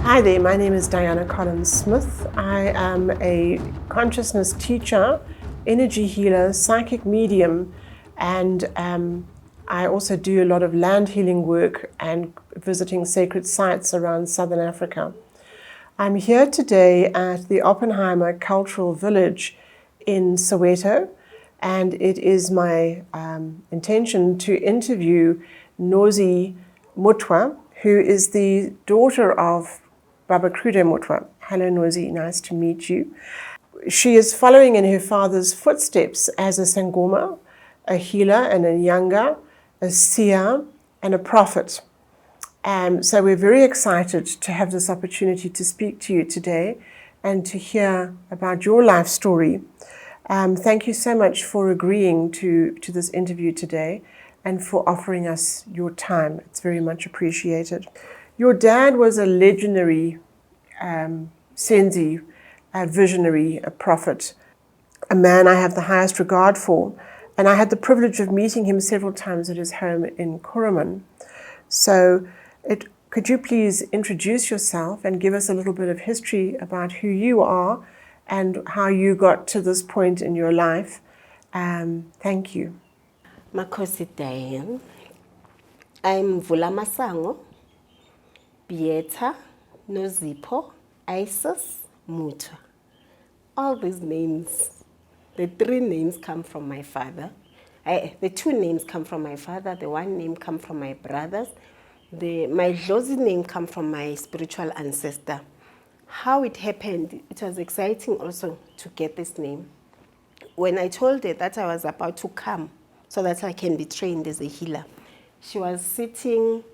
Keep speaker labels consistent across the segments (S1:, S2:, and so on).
S1: Hi there, my name is Diana Collins Smith. I am a consciousness teacher, energy healer, psychic medium, and I also do a lot of land healing work and visiting sacred sites around Southern Africa. I'm here today at the Oppenheimer Cultural Village in Soweto, and it is my intention to interview Nozipho Mutwa, who is the daughter of Baba Credo Mutwa. Hello Nozi, nice to meet you. She is following in her father's footsteps as a Sangoma, a healer and a Nyanga, a seer and a prophet. So we're very excited to have this opportunity to speak to you today and to hear about your life story. Thank you so much for agreeing to this interview today and for offering us your time. It's very much appreciated. Your dad was a legendary senzi, a visionary, a prophet, a man I have the highest regard for. And I had the privilege of meeting him several times at his home in Kuruman. So could you please introduce yourself and give us a little bit of history about who you are and how you got to this point in your life? Thank you.
S2: Makosi Diane. I'm Vulamasango, Bieta, Nozipho Isis Mutwa. All these names, the three names come from my father. The two names come from my father, the one name come from my brothers. My Jozi name come from my spiritual ancestor. How it happened, it was exciting also to get this name. When I told her that I was about to come so that I can be trained as a healer, she was sitting,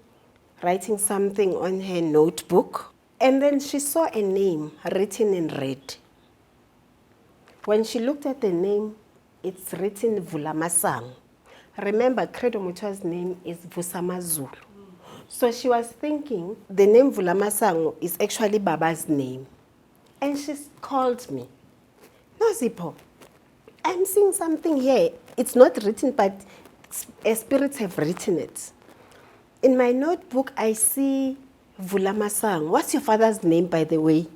S2: writing something on her notebook, and then she saw a name written in red. When she looked at the name, it's written Vulamasango. Remember, Credo Mutwa's name is Vusamazulu. So she was thinking the name Vulamasango is actually Baba's name. And she called me, Nozipho, I'm seeing something here. It's not written, but spirits have written it. In my notebook, I see Vulamasango. What's your father's name, by the way?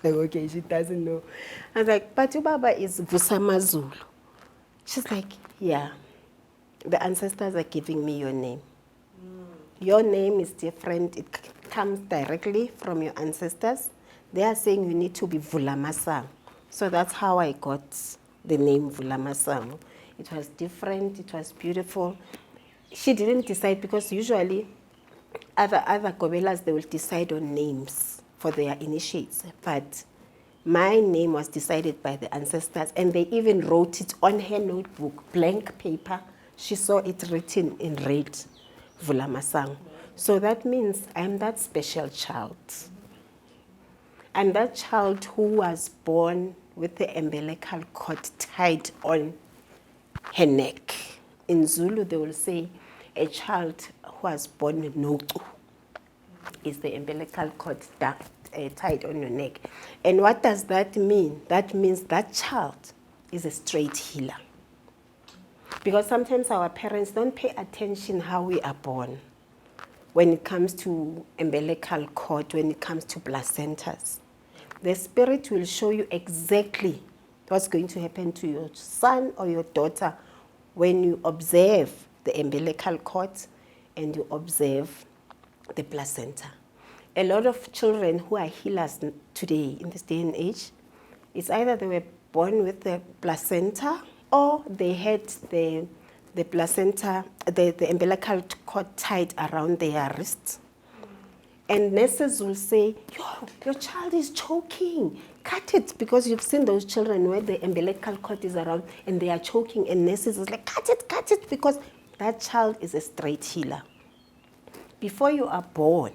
S2: Like, okay, she doesn't know. I was like, but your Baba is Vusamazulu. She's like, yeah, the ancestors are giving me your name. Your name is different. It comes directly from your ancestors. They are saying you need to be Vulamasango. So that's how I got the name Vulamasango. It was different. It was beautiful. She didn't decide because usually other gobelas, they will decide on names for their initiates. But my name was decided by the ancestors, and they even wrote it on her notebook, blank paper. She saw it written in red, Vulamasango. So that means I'm that special child. I'm that child who was born with the umbilical cord tied on her neck. In Zulu, they will say a child who was born with noku is the umbilical cord tied on your neck. And what does that mean? That means that child is a straight healer. Because sometimes our parents don't pay attention how we are born when it comes to umbilical cord, when it comes to placentas. The spirit will show you exactly what's going to happen to your son or your daughter when you observe the umbilical cord and you observe the placenta. A lot of children who are healers today, in this day and age, it's either they were born with the placenta or they had the placenta, the umbilical cord tied around their wrists. And nurses will say, your child is choking. Cut it, because you've seen those children where the umbilical cord is around and they are choking, and nurses is like, cut it, because that child is a straight healer. Before you are born,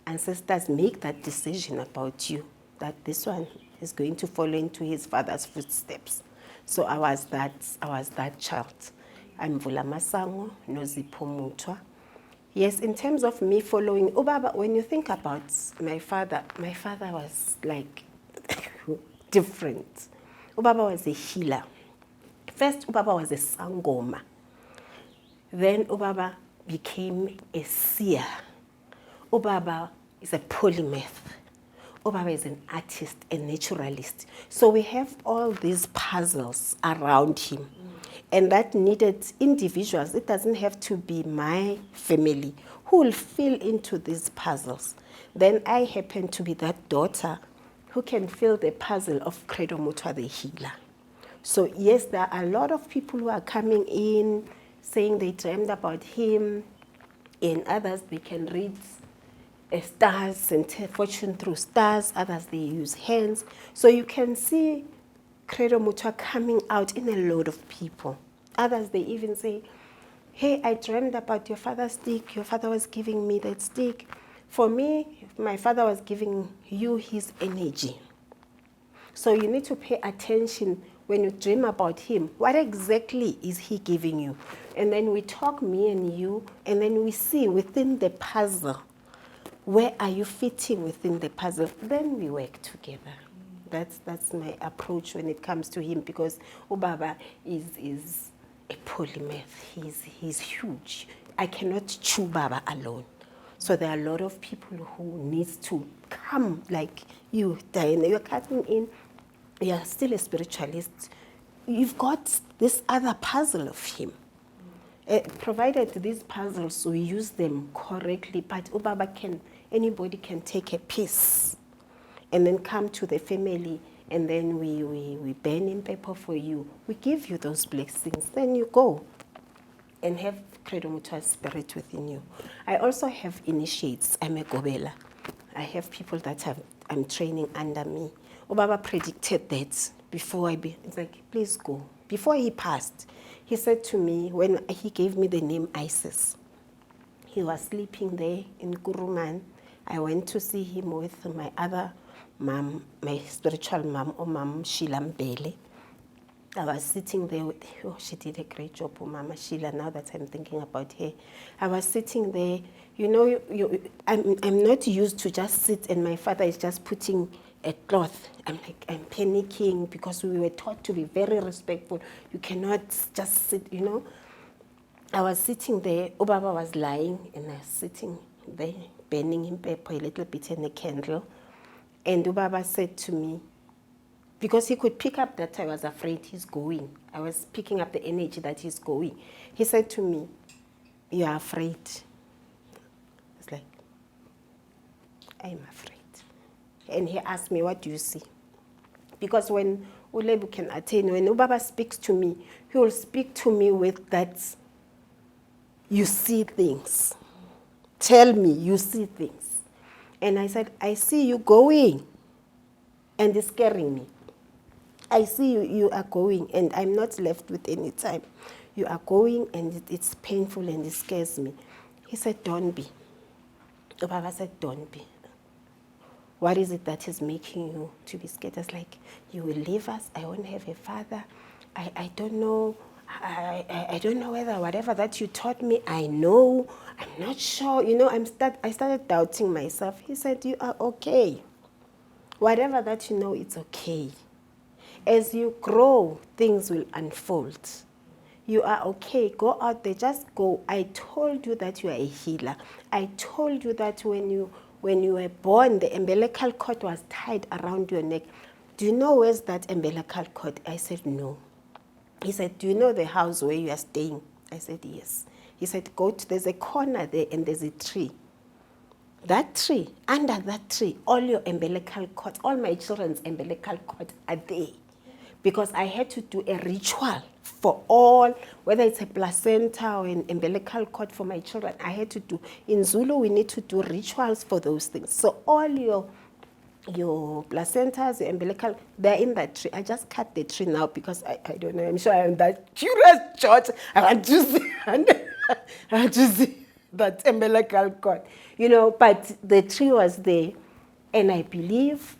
S2: ancestors make that decision about you, that this one is going to follow into his father's footsteps. So I was that child. I'm Vulamasango, Nozipho Mutwa. Yes, in terms of me following Ubaba, when you think about my father was like different. Ubaba was a healer. First, Ubaba was a Sangoma. Then Ubaba became a seer. Ubaba is a polymath. Ubaba is an artist, a naturalist. So we have all these puzzles around him. And that needed individuals. It doesn't have to be my family who will fill into these puzzles. Then I happen to be that daughter who can fill the puzzle of Credo Mutwa the healer. So yes, there are a lot of people who are coming in saying they dreamed about him, and others they can read stars and fortune through stars, others they use hands. So you can see Credo Mutwa coming out in a lot of people. Others they even say, hey, I dreamed about your father's stick, your father was giving me that stick. For me, my father was giving you his energy. So you need to pay attention when you dream about him. What exactly is he giving you? And then we talk, me and you, and then we see within the puzzle, where are you fitting within the puzzle? Then we work together. That's my approach when it comes to him, because Ubaba is a polymath. He's huge. I cannot chew Baba alone. So there are a lot of people who needs to come, like you, Diana. You're coming in, you're still a spiritualist. You've got this other puzzle of him. Provided these puzzles, we use them correctly, but Ubaba anybody can take a piece and then come to the family, and then we burn in paper for you. We give you those blessings. Then you go and have Credo Mutwa's spirit within you. I also have initiates. I'm a gobela. I have people that I'm training under me. Ubaba predicted that before it's like, please go. Before he passed, he said to me, when he gave me the name Isis, he was sleeping there in Kuruman. I went to see him with my other mom, my spiritual mom, or Mom Sheila Mbele. I was sitting there with, oh, she did a great job, oh, Mama Sheila, now that I'm thinking about her. I was sitting there, you know, I'm not used to just sit and my father is just putting a cloth. I'm panicking because we were taught to be very respectful. You cannot just sit, you know. I was sitting there, Ubaba was lying, and I was sitting there, burning in paper a little bit in a candle. And Ubaba said to me, because he could pick up that I was afraid he's going. I was picking up the energy that he's going. He said to me, you are afraid. It's like, I'm afraid. And he asked me, what do you see? Because when Ulebu can attain, when Ubaba speaks to me, he will speak to me with that, you see things. Tell me, you see things. And I said, I see you going, and it's scaring me. I see you are going, and I'm not left with any time. You are going, and it's painful, and it scares me. He said, don't be. Ubaba said, don't be. What is it that is making you to be scared? It's like, you will leave us, I won't have a father. I don't know. I don't know whether whatever that you taught me, I know. I'm not sure. You know, I started doubting myself. He said, you are okay. Whatever that you know, it's okay. As you grow, things will unfold. You are okay. Go out there. Just go. I told you that you are a healer. I told you that when you were born, the umbilical cord was tied around your neck. Do you know where's that umbilical cord? I said, no. He said, do you know the house where you are staying? I said, yes. He said, there's a corner there and there's a tree. That tree, under that tree, all your umbilical cords, all my children's umbilical cords are there. Because I had to do a ritual for all, whether it's a placenta or an umbilical cord for my children, I had to do. In Zulu, we need to do rituals for those things. So all your placentas, your umbilical, they're in that tree. I just cut the tree now because I don't know, I'm sure I'm that curious, George. I want to see, I want to see that umbilical cord. You know, but the tree was there, and I believe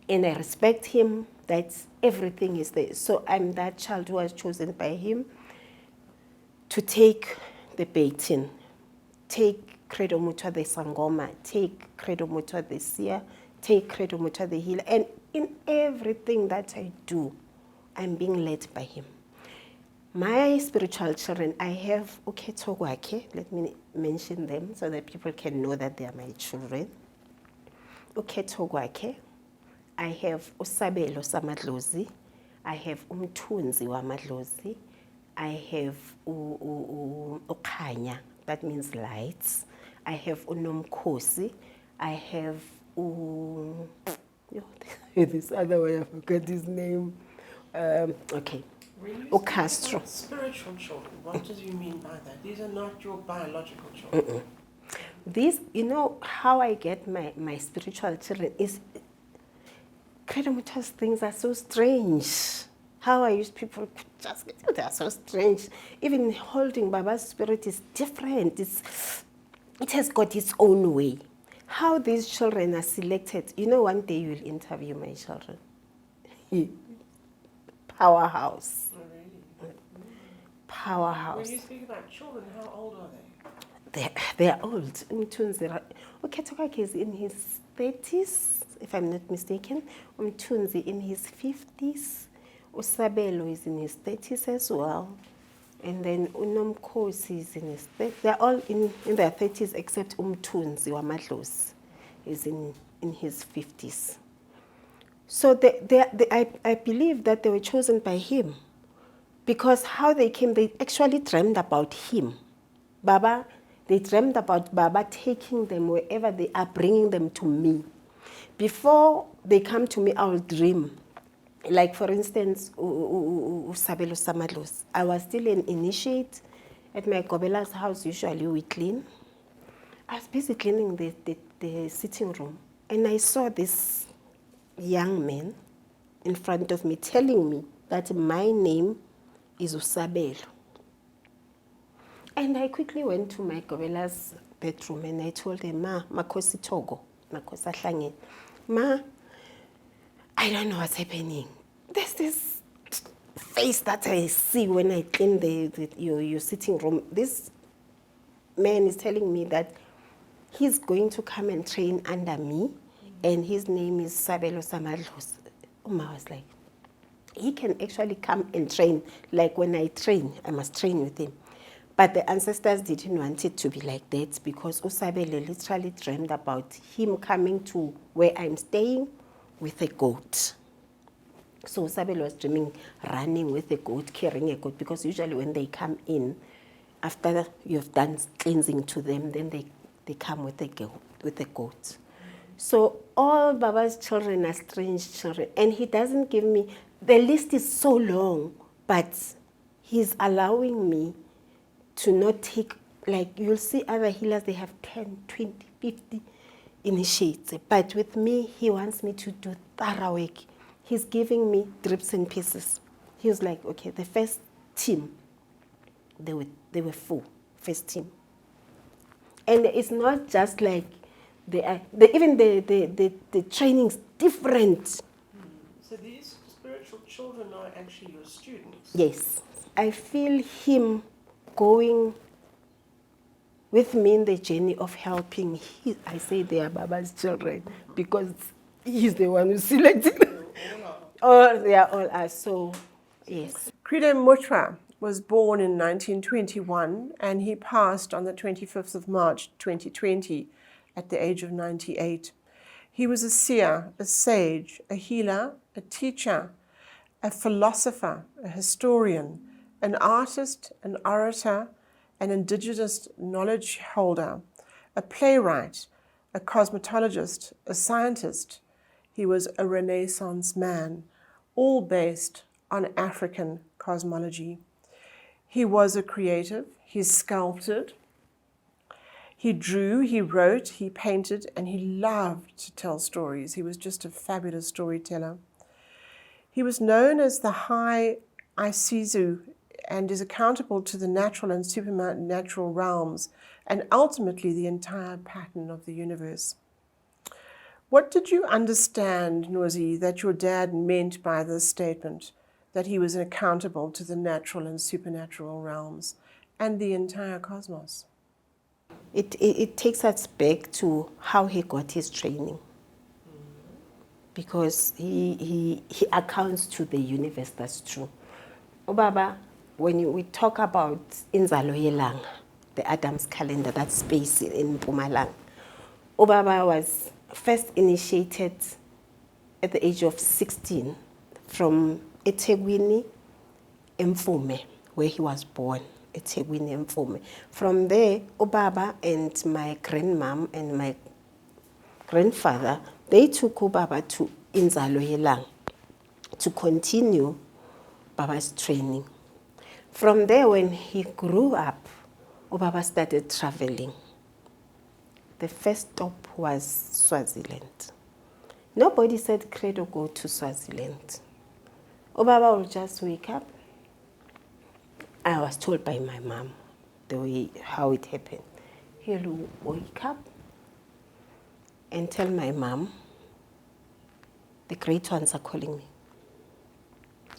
S2: and I respect him that everything is there. So I'm that child who was chosen by him to take the baton, take Credo Mutwa the Sangoma, take Credo Mutwa the seer, take Credo Mutwa the healer. And in everything that I do, I'm being led by him. My spiritual children, I have Uketogwake, let me mention them so that people can know that they are my children. ukhetho kwakhe. I have usabelo samadlozi. I have umthunzi wamadlozi. I have ukhanya, that means lights. I have unomkhosi. I have this other one, I forgot his name. Okay. Castro.
S1: Spiritual children, what do you mean by that? These are not your biological children.
S2: These, you know, how I get my spiritual children is, Credo Mutwa's things are so strange. How I use people just, they are so strange. Even holding Baba's spirit is different. It has got its own way. How these children are selected, you know, one day you will interview my children. Powerhouse.
S1: Oh, really?
S2: Powerhouse.
S1: When you speak about children, how old are they?
S2: They're old. Umthunzi, Ukhetho is in his 30s, if I'm not mistaken. Umthunzi in his 50s. Usabelo is in his 30s as well. And then Unomkhosi is in his 30s. They're all in their 30s except Umthunzi Wamadlozi is in his 50s. So I believe that they were chosen by him, because how they came, they actually dreamed about him. They dreamed about Baba taking them wherever they are, bringing them to me. Before they come to me, I will dream. Like, for instance, Usabelo Samadlos. I was still an initiate at my Gobela's house. Usually we clean. I was busy cleaning the sitting room, and I saw this young man in front of me telling me that my name is Usabelo. And I quickly went to my Gobela's bedroom and I told him, Makosi Togo, Makosa Hlangen. Ma, I don't know what's happening. There's this face that I see when I clean your sitting room. This man is telling me that he's going to come and train under me, and his name is Sabelo Samadlos. I was like, he can actually come and train. Like when I train, I must train with him. But the ancestors didn't want it to be like that, because Usabelo literally dreamed about him coming to where I'm staying with a goat. So Usabelo was dreaming running with a goat, carrying a goat, because usually when they come in, after you've done cleansing to them, then they come with a goat. So all Baba's children are strange children, and he doesn't give me, the list is so long, but he's allowing me to not take, like you'll see other healers, they have 10, 20, 50 initiates. But with me, he wants me to do thorough work. He's giving me drips and pieces. He was like, okay, the first team, they were full, first team. And it's not just like, even the training's different.
S1: So these spiritual children are actually your students?
S2: Yes. I feel him going with me in the journey of helping. I say they are Baba's children because he's the one who selected them. Oh, they are all us, so yes.
S1: Credo Mutwa was born in 1921 and he passed on the 25th of March 2020 at the age of 98. He was a seer, a sage, a healer, a teacher, a philosopher, a historian, an artist, an orator, an indigenous knowledge holder, a playwright, a cosmetologist, a scientist. He was a Renaissance man, all based on African cosmology. He was a creative. He sculpted, he drew, he wrote, he painted, and he loved to tell stories. He was just a fabulous storyteller. He was known as the High iSanusi and is accountable to the natural and supernatural realms and ultimately the entire pattern of the universe. What did you understand, Nozi, that your dad meant by this statement, that he was accountable to the natural and supernatural realms and the entire cosmos?
S2: It takes us back to how he got his training, because he accounts to the universe. That's true. Baba, when we talk about inzalo yelanga, the Adam's calendar, that space in Mpumalanga, Baba was first initiated at the age of 16 from eThekwini, Mfume, where he was born, eThekwini, Mfume. From there, Ubaba and my grandmom and my grandfather, they took Ubaba to Inzalo Yelang to continue Baba's training. From there, when he grew up, Ubaba started traveling. The first stop was Swaziland. Nobody said, Credo, go to Swaziland. Ubaba will just wake up. I was told by my mom the way how it happened. He'll wake up and tell my mom, the great ones are calling me.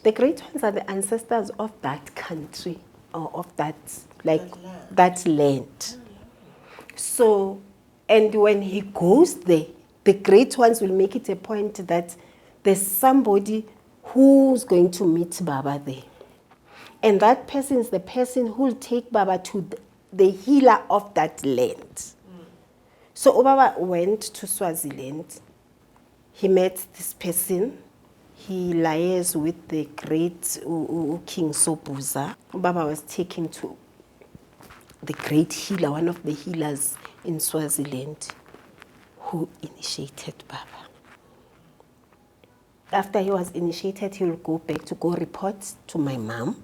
S2: The great ones are the ancestors of that country or of that, like that land. So, and when he goes there, the great ones will make it a point that there's somebody who's going to meet Baba there. And that person is the person who will take Baba to the healer of that land. So Baba went to Swaziland. He met this person. He liaised with the great King Sobhuza. Baba was taken to the great healer, one of the healers in Swaziland, who initiated Baba. After he was initiated, he will go back to go report to my mom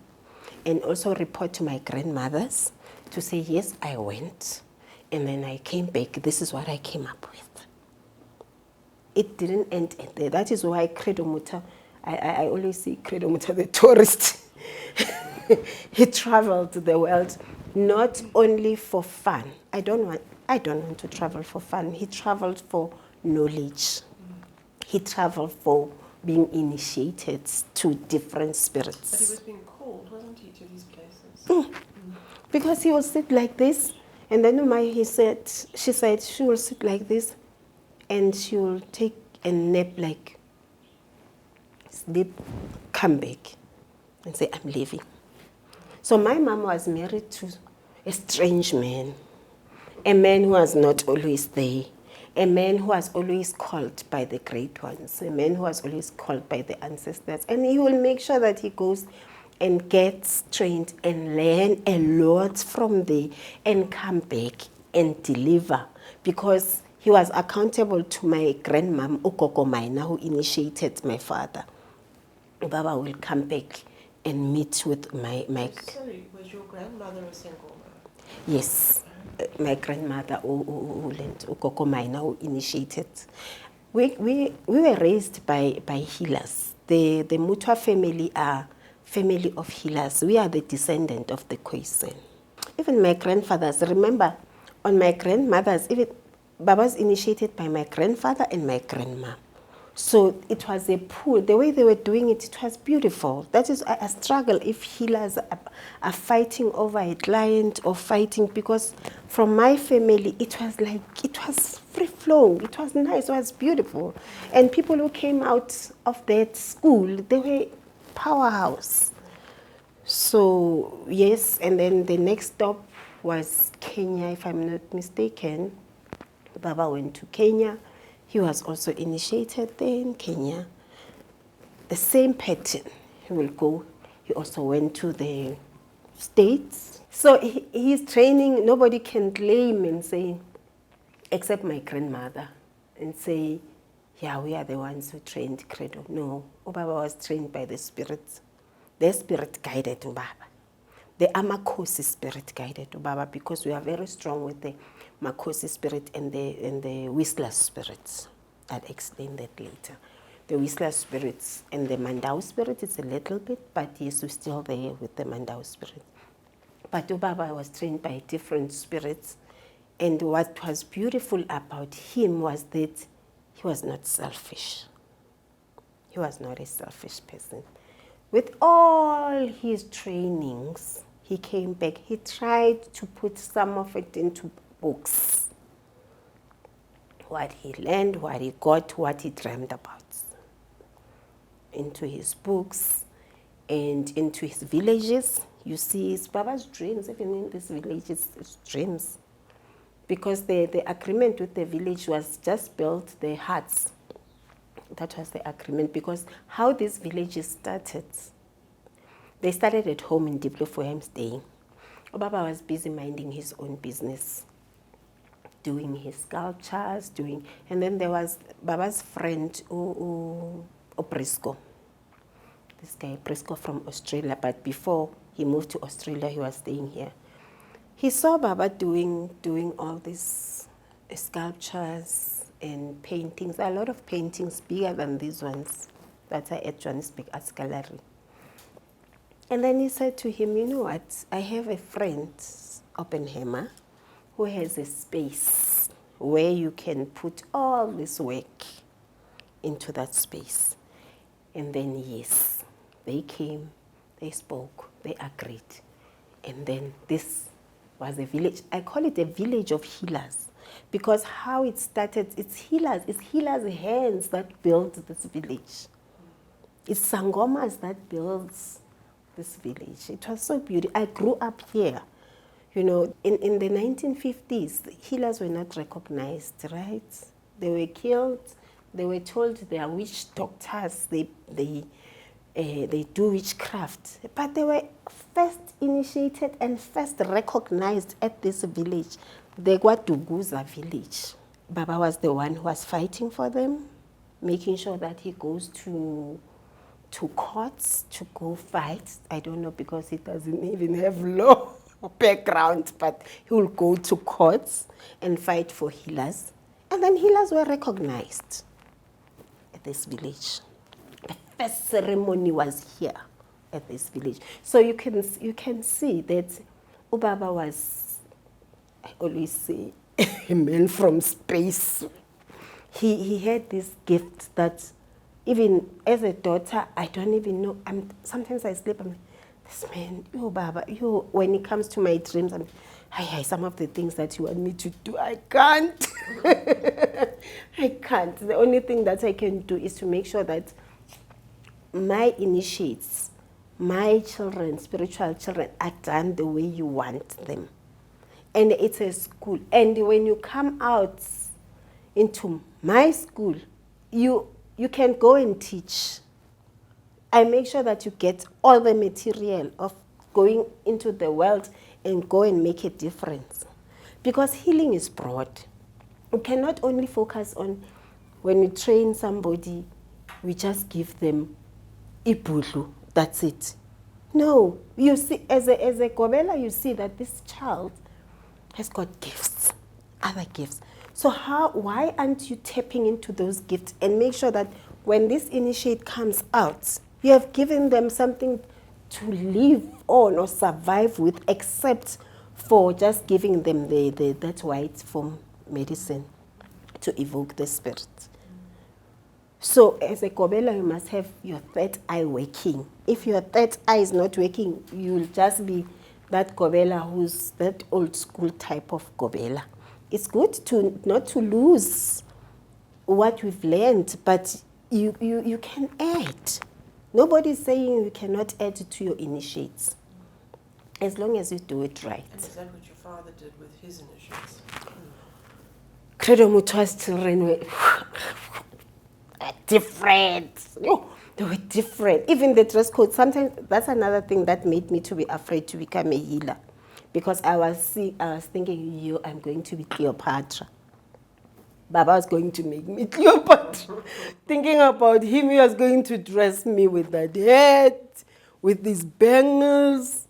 S2: and also report to my grandmothers to say, yes, I went. And then I came back. This is what I came up with. It didn't end there. That is why Credo Mutwa, I always see Credo Mutwa the tourist. He traveled the world not only for fun. I don't want to travel for fun. He traveled for knowledge. He traveled for being initiated to different spirits.
S1: But he was being called, wasn't he, to these places?
S2: Because he will sit like this, and then she said she will sit like this, and she will take a nap, like sleep, come back, and say, I'm leaving. So my mom was married to a strange man, a man who was not always there, a man who was always called by the great ones, a man who was always called by the ancestors. And he will make sure that he goes and gets trained and learn a lot from there and come back and deliver, because he was accountable to my grandmom, Ukoko Maina, who initiated my father. Baba will come back and meet with my
S1: Sorry, was your grandmother a Sangoma?
S2: Yes, my grandmother, Ukoko Maina, who initiated. We were raised by healers. The Mutwa family are family of healers. We are the descendant of the Khoisan. Even my grandfathers, remember, on my grandmothers, even Baba's initiated by my grandfather and my grandma. So it was a pool. The way they were doing it, it was beautiful. That is a struggle if healers are fighting over a client or fighting, because from my family, it was free flow. It was nice, it was beautiful. And people who came out of that school, they were powerhouse. So yes, and then the next stop was Kenya, if I'm not mistaken. Baba went to Kenya. He was also initiated there in Kenya. The same pattern. He will go. He also went to the States. So his training, nobody can claim and say, except my grandmother, and say, yeah, we are the ones who trained Credo. No, Ubaba was trained by the spirits. The spirit guided Ubaba. The Amakosi spirit guided Ubaba, because we are very strong with the Makosi spirit and the Whistler spirits. I'll explain that later. The Whistler spirits and the Mandau spirit, it's a little bit, but yes, we're still there with the Mandau spirit. But Ubaba was trained by different spirits, and what was beautiful about him was that he was not selfish. He was not a selfish person. With all his trainings, he came back. He tried to put some of it into books. What he learned, what he got, what he dreamed about. Into his books and into his villages. You see his Baba's dreams, even in these villages, his dreams. because the agreement with the village was just build the huts. That was the agreement, because how these villages started, they started at home in Diplo for him staying. Baba was busy minding his own business, doing his sculptures, and then there was Baba's friend, Brisco. This guy, Brisco from Australia, but before he moved to Australia, he was staying here. He saw Baba doing all these sculptures and paintings, a lot of paintings bigger than these ones that are at Johannesburg Arts Gallery. And then he said to him, you know what, I have a friend, Oppenheimer, who has a space where you can put all this work into that space. And then, yes, they came, they spoke, they agreed. And then this was a village. I call it a village of healers, because how it started, it's healers' hands that built this village. It's Sangomas that builds this village. It was so beautiful. I grew up here. You know, in the 1950s, the healers were not recognized, right? They were killed. They were told they are witch doctors. They do witchcraft. But they were first initiated and first recognized at this village, the Gwaduguza village. Baba was the one who was fighting for them, making sure that he goes to courts to go fight. I don't know, because he doesn't even have law background, but he will go to courts and fight for healers. And then healers were recognized at this village. The first ceremony was here at this village. So you can see that Ubaba was, I always say, a man from space. He had this gift that even as a daughter, I don't even know. Sometimes I sleep, I'm like, this man, yo, Baba, yo, when it comes to my dreams, I'm, some of the things that you want me to do, I can't. I can't. The only thing that I can do is to make sure that my initiates, my children, spiritual children, are done the way you want them. And it's a school. And when you come out into my school, you can go and teach. I make sure that you get all the material of going into the world and go and make a difference. Because healing is broad. You cannot only focus on, when we train somebody, we just give them ibudlu, that's it. No, you see, as a Gobela, you see that this child has got gifts, other gifts. So why aren't you tapping into those gifts and make sure that when this initiate comes out, you have given them something to live on or survive with, except for just giving them that white form medicine to evoke the spirit. So as a Kobela, you must have your third eye working. If your third eye is not working, you'll just be that Kobela who's that old school type of Kobela. It's good to not to lose what we've learned, but you can add. Nobody's saying you cannot add to your initiates, as long as you do it right.
S1: And is that what your father did with his initiates?
S2: Credo Mutwa's children were different. No, they were different. Even the dress code, sometimes that's another thing that made me to be afraid to become a healer. Because I was thinking, I'm going to be Cleopatra. Baba was going to make me Cleopatra. Thinking about him, he was going to dress me with that hat, with these bangles.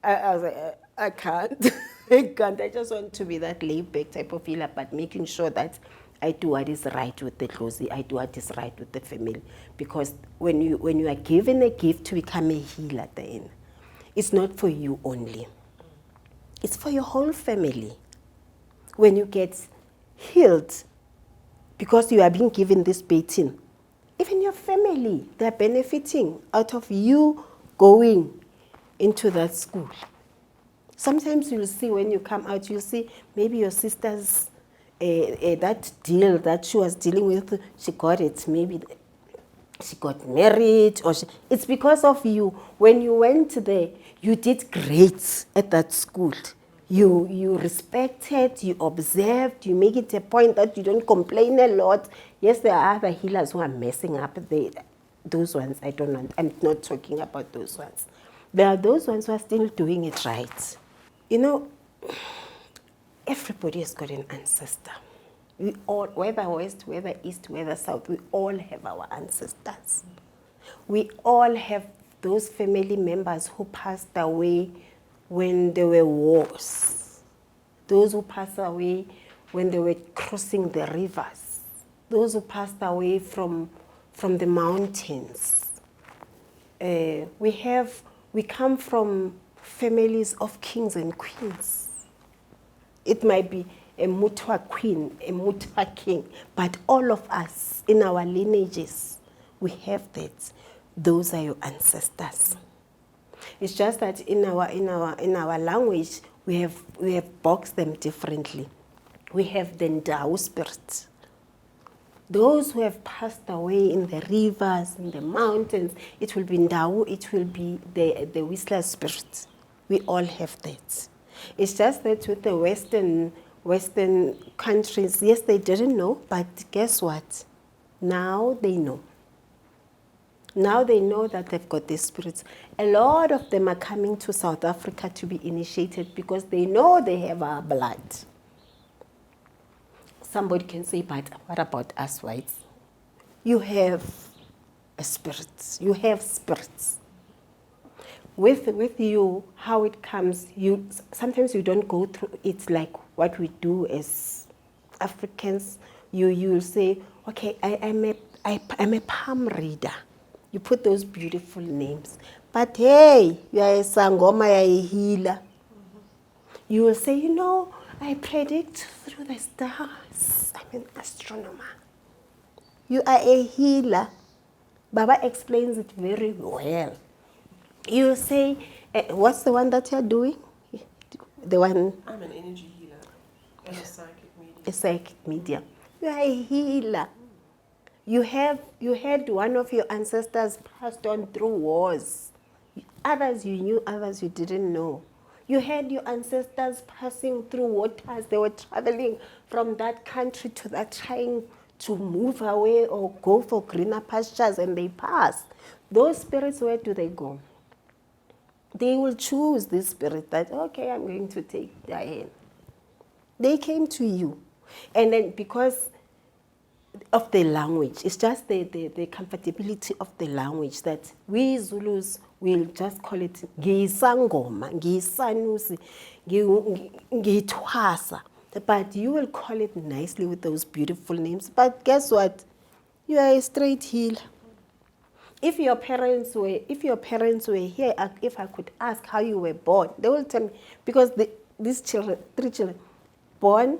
S2: I was like, I can't. I can't. I just want to be that laid-back type of healer, but making sure that I do what is right with the Nozi, I do what is right with the family. Because when you are given a gift to become a healer, then it's not for you only. It's for your whole family. When you get healed, because you are being given this baton, even your family, they're benefiting out of you going into that school. Sometimes you'll see when you come out, you'll see maybe your sister's, that deal that she was dealing with, she got it. Maybe she got married, or it's because of you. When you went there, you did great at that school. You respect it, you observe, you make it a point that you don't complain a lot. Yes, there are other healers who are messing up. Those ones, I don't want. I'm not talking about those ones. There are those ones who are still doing it right. You know, everybody has got an ancestor. We all, whether west, whether east, whether south, we all have our ancestors. We all have those family members who passed away when there were wars. Those who passed away when they were crossing the rivers. Those who passed away from the mountains. We come from families of kings and queens. It might be a Mutwa queen, a Mutwa king, but all of us in our lineages, we have that. Those are your ancestors. It's just that in our language, we have boxed them differently. We have the Ndau spirit. Those who have passed away in the rivers, in the mountains, it will be Ndau, it will be the Whistler spirit. We all have that. It's just that with the Western countries, yes, they didn't know, but guess what? Now they know. Now they know that they've got these spirits. A lot of them are coming to South Africa to be initiated because they know they have our blood. Somebody can say, but what about us whites? You have a spirit. You have spirits. With you, how it comes, sometimes you don't go through it like what we do as Africans. You'll say, okay, I'm a palm reader. You put those beautiful names. But hey, you are a Sangoma, you are a healer. You will say, you know, I predict through the stars. I'm an astronomer. You are a healer. Baba explains it very well. You say, what's the one that you're doing? The one.
S1: I'm an energy healer and a psychic medium.
S2: A psychic medium. You are a healer. You had one of your ancestors passed on through wars. Others you knew, others you didn't know. You had your ancestors passing through waters. They were traveling from that country to that, trying to move away or go for greener pastures, and they passed. Those spirits, where do they go? They will choose this spirit that, okay, I'm going to take Diane. They came to you. And then because of the language, it's just the comfortability of the language that we Zulus will just call it Sangoma, iSanusi, Twasa. But you will call it nicely with those beautiful names. But guess what? You are a straight healer. If your parents were here, if I could ask how you were born, they will tell me, because these children, 3 children, born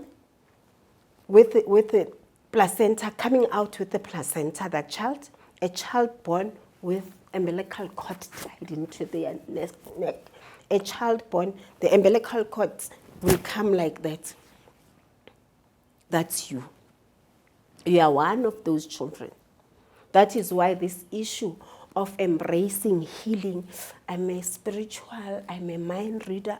S2: with the placenta, coming out with the placenta, that child, a child born with umbilical cord tied into their neck, a child born, the umbilical cord will come like that. That's you. You are one of those children. That is why this issue of embracing healing, I'm a spiritual, I'm a mind reader,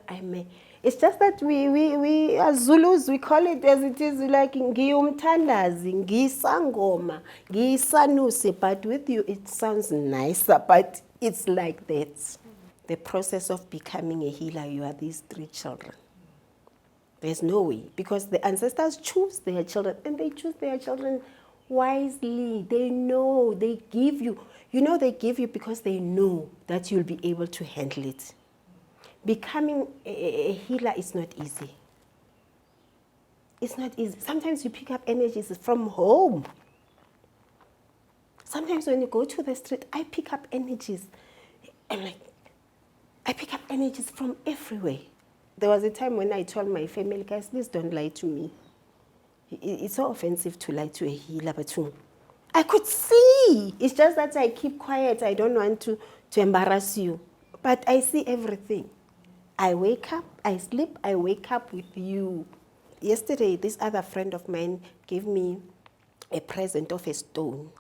S2: it's just that we as Zulus, we call it as it is, like ngiyumthandazi, ngiyisangoma, ngiyisanusi, but with you it sounds nicer, but it's like that. The process of becoming a healer, you are these 3 children. There's no way, because the ancestors choose their children, and they choose their children wisely. They know, they give you. They give you because they know that you'll be able to handle it. Becoming a healer is not easy. It's not easy. Sometimes you pick up energies from home. Sometimes when you go to the street, I pick up energies. I pick up energies from everywhere. There was a time when I told my family, guys, please don't lie to me. It's so offensive to lie to a healer, but I could see. It's just that I keep quiet. I don't want to embarrass you. But I see everything. I wake up, I sleep, I wake up with you. Yesterday, this other friend of mine gave me a present of a stone.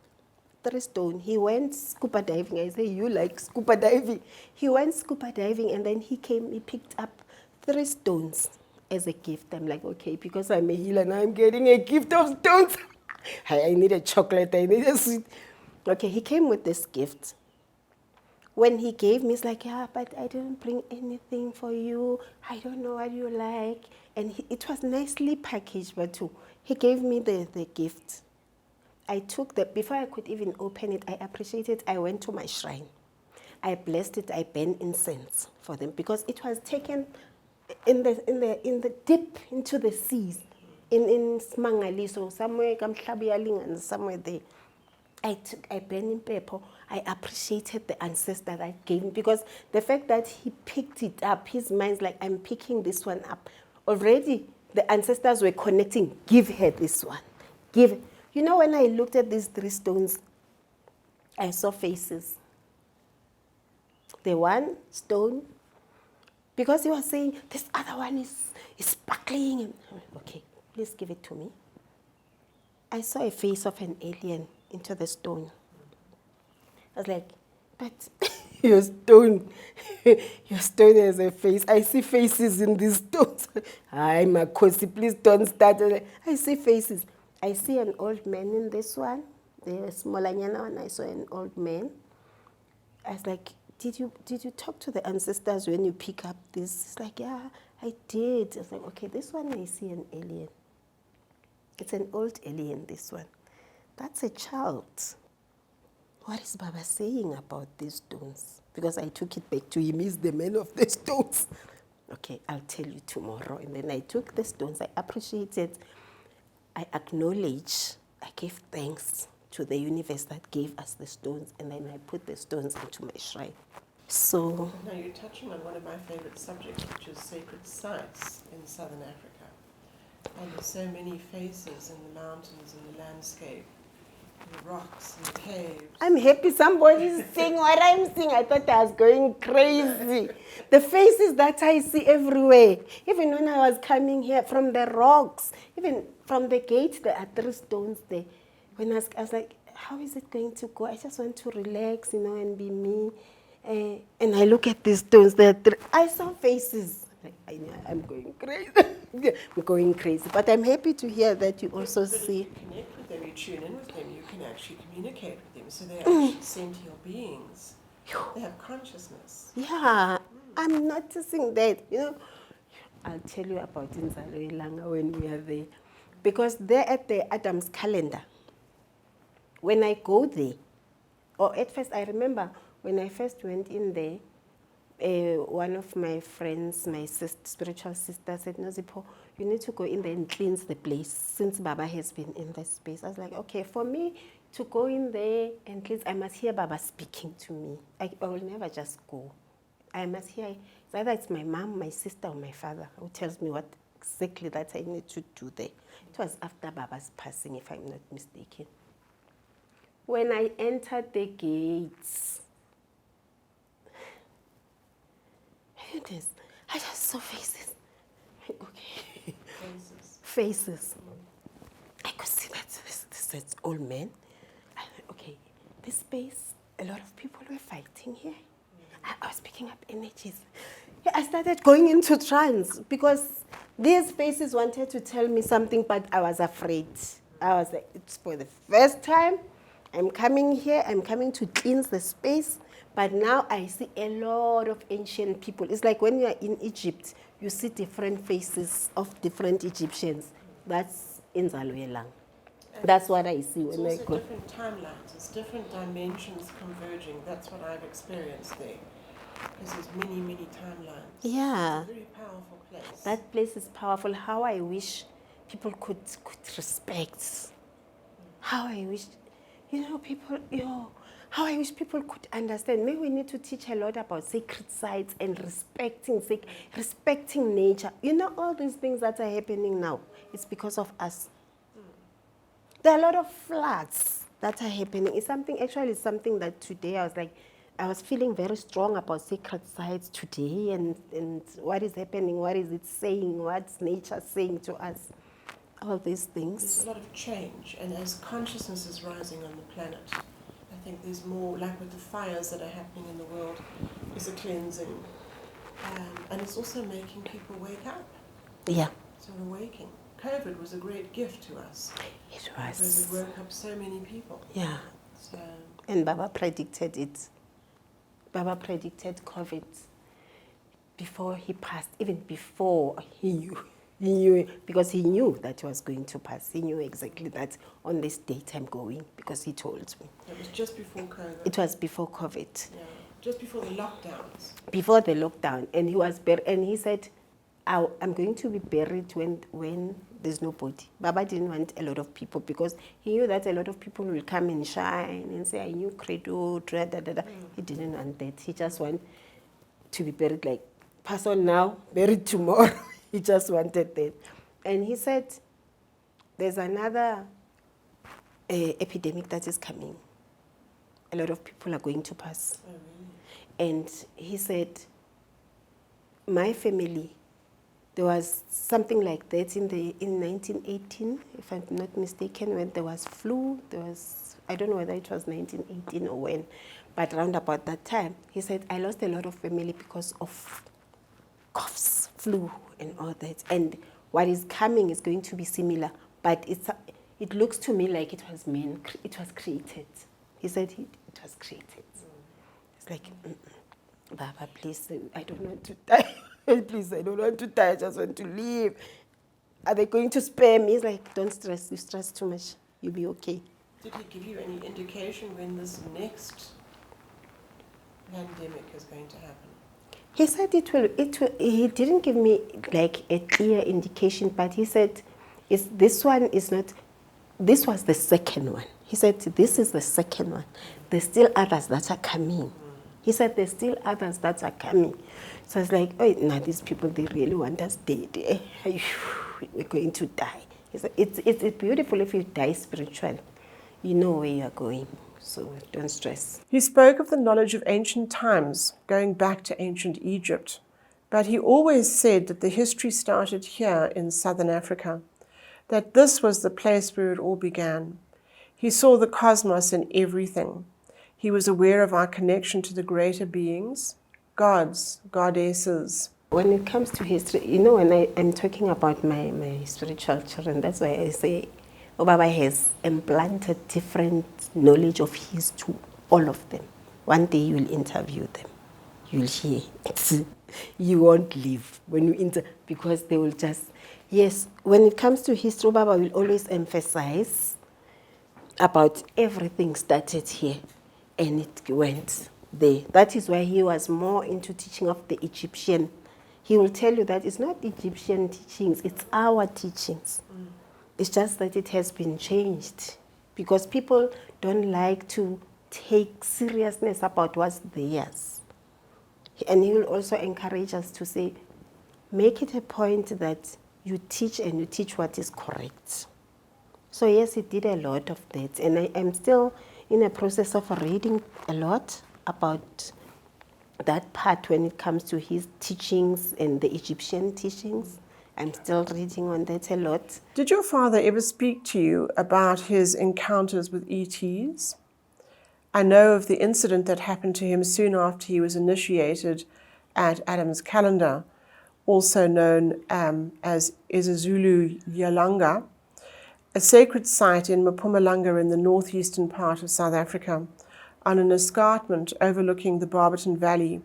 S2: 3 stones. He went scuba diving. I say, you like scuba diving? He went scuba diving, and then he came, he picked up 3 stones. as a gift. I'm like, okay, because I'm a healer, now I'm getting a gift of stones. I need a chocolate, I need a sweet. Okay, he came with this gift. When he gave me, he's like, yeah, but I didn't bring anything for you. I don't know what you like. And it was nicely packaged, but too. He gave me the gift. I took before I could even open it, I appreciated it. I went to my shrine. I blessed it, I burned incense for them because it was taken in the deep into the seas, in Smangaliso, somewhere, and somewhere there. I burned in paper. I appreciated the ancestor that gave me because the fact that he picked it up, his mind's like, I'm picking this one up. Already, the ancestors were connecting. Give her this one. Give. You know, when I looked at these 3 stones, I saw faces. The one stone, because he was saying, this other one is sparkling. Okay, please give it to me. I saw a face of an alien into the stone. I was like, but your stone has a face. I see faces in these stones. I'm a cozy, please don't start. I see faces. I see an old man in this one. The smaller one, I saw an old man. I was like, did you talk to the ancestors when you pick up this? It's like, yeah, I did. I was like, okay, this one I see an alien. It's an old alien, this one. That's a child. What is Baba saying about these stones? Because I took it back to him. He's the man of the stones. Okay, I'll tell you tomorrow. And then I took the stones. I appreciated. I acknowledge. I gave thanks to the universe that gave us the stones. And then I put the stones into my shrine. So...
S1: Now you're touching on one of my favorite subjects, which is sacred sites in southern Africa. And there's so many faces in the mountains and the landscape. The rocks and caves.
S2: I'm happy somebody's seeing what I'm seeing. I thought I was going crazy. The faces that I see everywhere. Even when I was coming here from the rocks, even from the gate, there are 3 stones there. When I was like, how is it going to go? I just want to relax, and be me. And I look at these stones. I saw faces. Like, I'm going crazy. I'm going crazy. But I'm happy to hear that you also see.
S1: If you connect with them, you tune in with them, you can actually communicate with them. So they're actually sentient beings. They have consciousness.
S2: Yeah, I'm noticing that. I'll tell you about Inzalo Ilanga when we are there. Because they're at the Adam's calendar. When I go there, or at first I remember when I first went in there, one of my friends, my spiritual sister, said, Nozipho, you need to go in there and cleanse the place since Baba has been in that space. I was like, okay, for me to go in there and cleanse, I must hear Baba speaking to me. I will never just go. I must hear, it's either it's my mom, my sister, or my father who tells me what exactly that I need to do there. It was after Baba's passing, if I'm not mistaken. When I entered the gates, I just saw faces. Okay. Faces. I could see that this old man. Okay, this space, a lot of people were fighting here. I was picking up energies. Yeah, I started going into trance because these faces wanted to tell me something, but I was afraid. I was like, it's for the first time. I'm coming here. I'm coming to cleanse the space. But now I see a lot of ancient people. It's like when you are in Egypt, you see different faces of different Egyptians. That's Inzalo Elang. That's what I see when I go.
S1: It's also different timelines. It's different dimensions converging. That's what I've experienced there. Because there's many, many timelines.
S2: Yeah.
S1: It's a very powerful place.
S2: That place is powerful. How I wish people could respect. How I wish, how I wish people could understand. Maybe we need to teach a lot about sacred sites and respecting nature. All these things that are happening now, it's because of us. There are a lot of floods that are happening. It's something that today I was feeling very strong about sacred sites today and what is happening, what is it saying, what's nature saying to us. All these things.
S1: There's a lot of change, and as consciousness is rising on the planet, I think there's more, like with the fires that are happening in the world, is a cleansing. And it's also making people wake up.
S2: Yeah.
S1: So an awakening. COVID was a great gift to us.
S2: It
S1: Because it
S2: was.
S1: woke up so many people.
S2: Yeah.
S1: So,
S2: And Baba predicted it. Baba predicted COVID before he passed, even before he knew. He knew, because he knew that he was going to pass. He knew exactly that on this date I'm going, because he told me.
S1: it was just before COVID.
S2: It was before COVID.
S1: Yeah, just before the lockdowns.
S2: Before the lockdown. And he was and he said, I'm going to be buried when there's nobody. Baba didn't want a lot of people, because he knew that a lot of people will come and shine and say, I knew Credo, da, da, da. He didn't want that. He just wanted to be buried like, pass on now, buried tomorrow. He just wanted that. And he said, there's another epidemic that is coming. A lot of people are going to pass.
S1: Oh, really?
S2: And he said, my family, there was something like that in 1918, if I'm not mistaken, when there was flu. I don't know whether it was 1918 or when, but around about that time, he said, I lost a lot of family because of coughs, flu, and all that. And what is coming is going to be similar, but it looks to me like it was created. He said it was created. It's like, Baba, please, I don't want to die. Please, I don't want to die. I just want to live. Are they going to spare me? He's like, don't stress. You stress too much. You'll be okay.
S1: Did he give you any indication when this next pandemic is going to happen?
S2: He said it will. He didn't give me like a clear indication, but he said, this one is not. This was the second one. He said, this is the second one. There's still others that are coming. He said, there's still others that are coming. So I was like, oh, now these people, they really want us dead. We're going to die. He said, it's beautiful if you die spiritually. You know where you are going, so don't stress.
S1: He spoke of the knowledge of ancient times, going back to ancient Egypt. But he always said that the history started here in southern Africa, that this was the place where it all began. He saw the cosmos in everything. He was aware of our connection to the greater beings, gods, goddesses.
S2: When it comes to history, you know, when I'm talking about my spiritual children, that's why I say, oh, Baba has implanted different knowledge of his to all of them. One day you'll interview them. You'll hear. You won't leave when you because they will just, yes, when it comes to history, Baba will always emphasize about everything started here and it went there. That is why he was more into teaching of the Egyptian. He will tell you that it's not Egyptian teachings, it's our teachings. It's just that it has been changed because people don't like to take seriousness about what's theirs. And he will also encourage us to say, make it a point that you teach and you teach what is correct. So yes, he did a lot of that. And I am still in a process of reading a lot about that part when it comes to his teachings and the Egyptian teachings. I'm still reading on that a lot.
S1: Did your father ever speak to you about his encounters with ETs? I know of the incident that happened to him soon after he was initiated at Adam's Calendar, also known as isiZulu Yalanga, a sacred site in Mpumalanga in the northeastern part of South Africa, on an escarpment overlooking the Barberton Valley,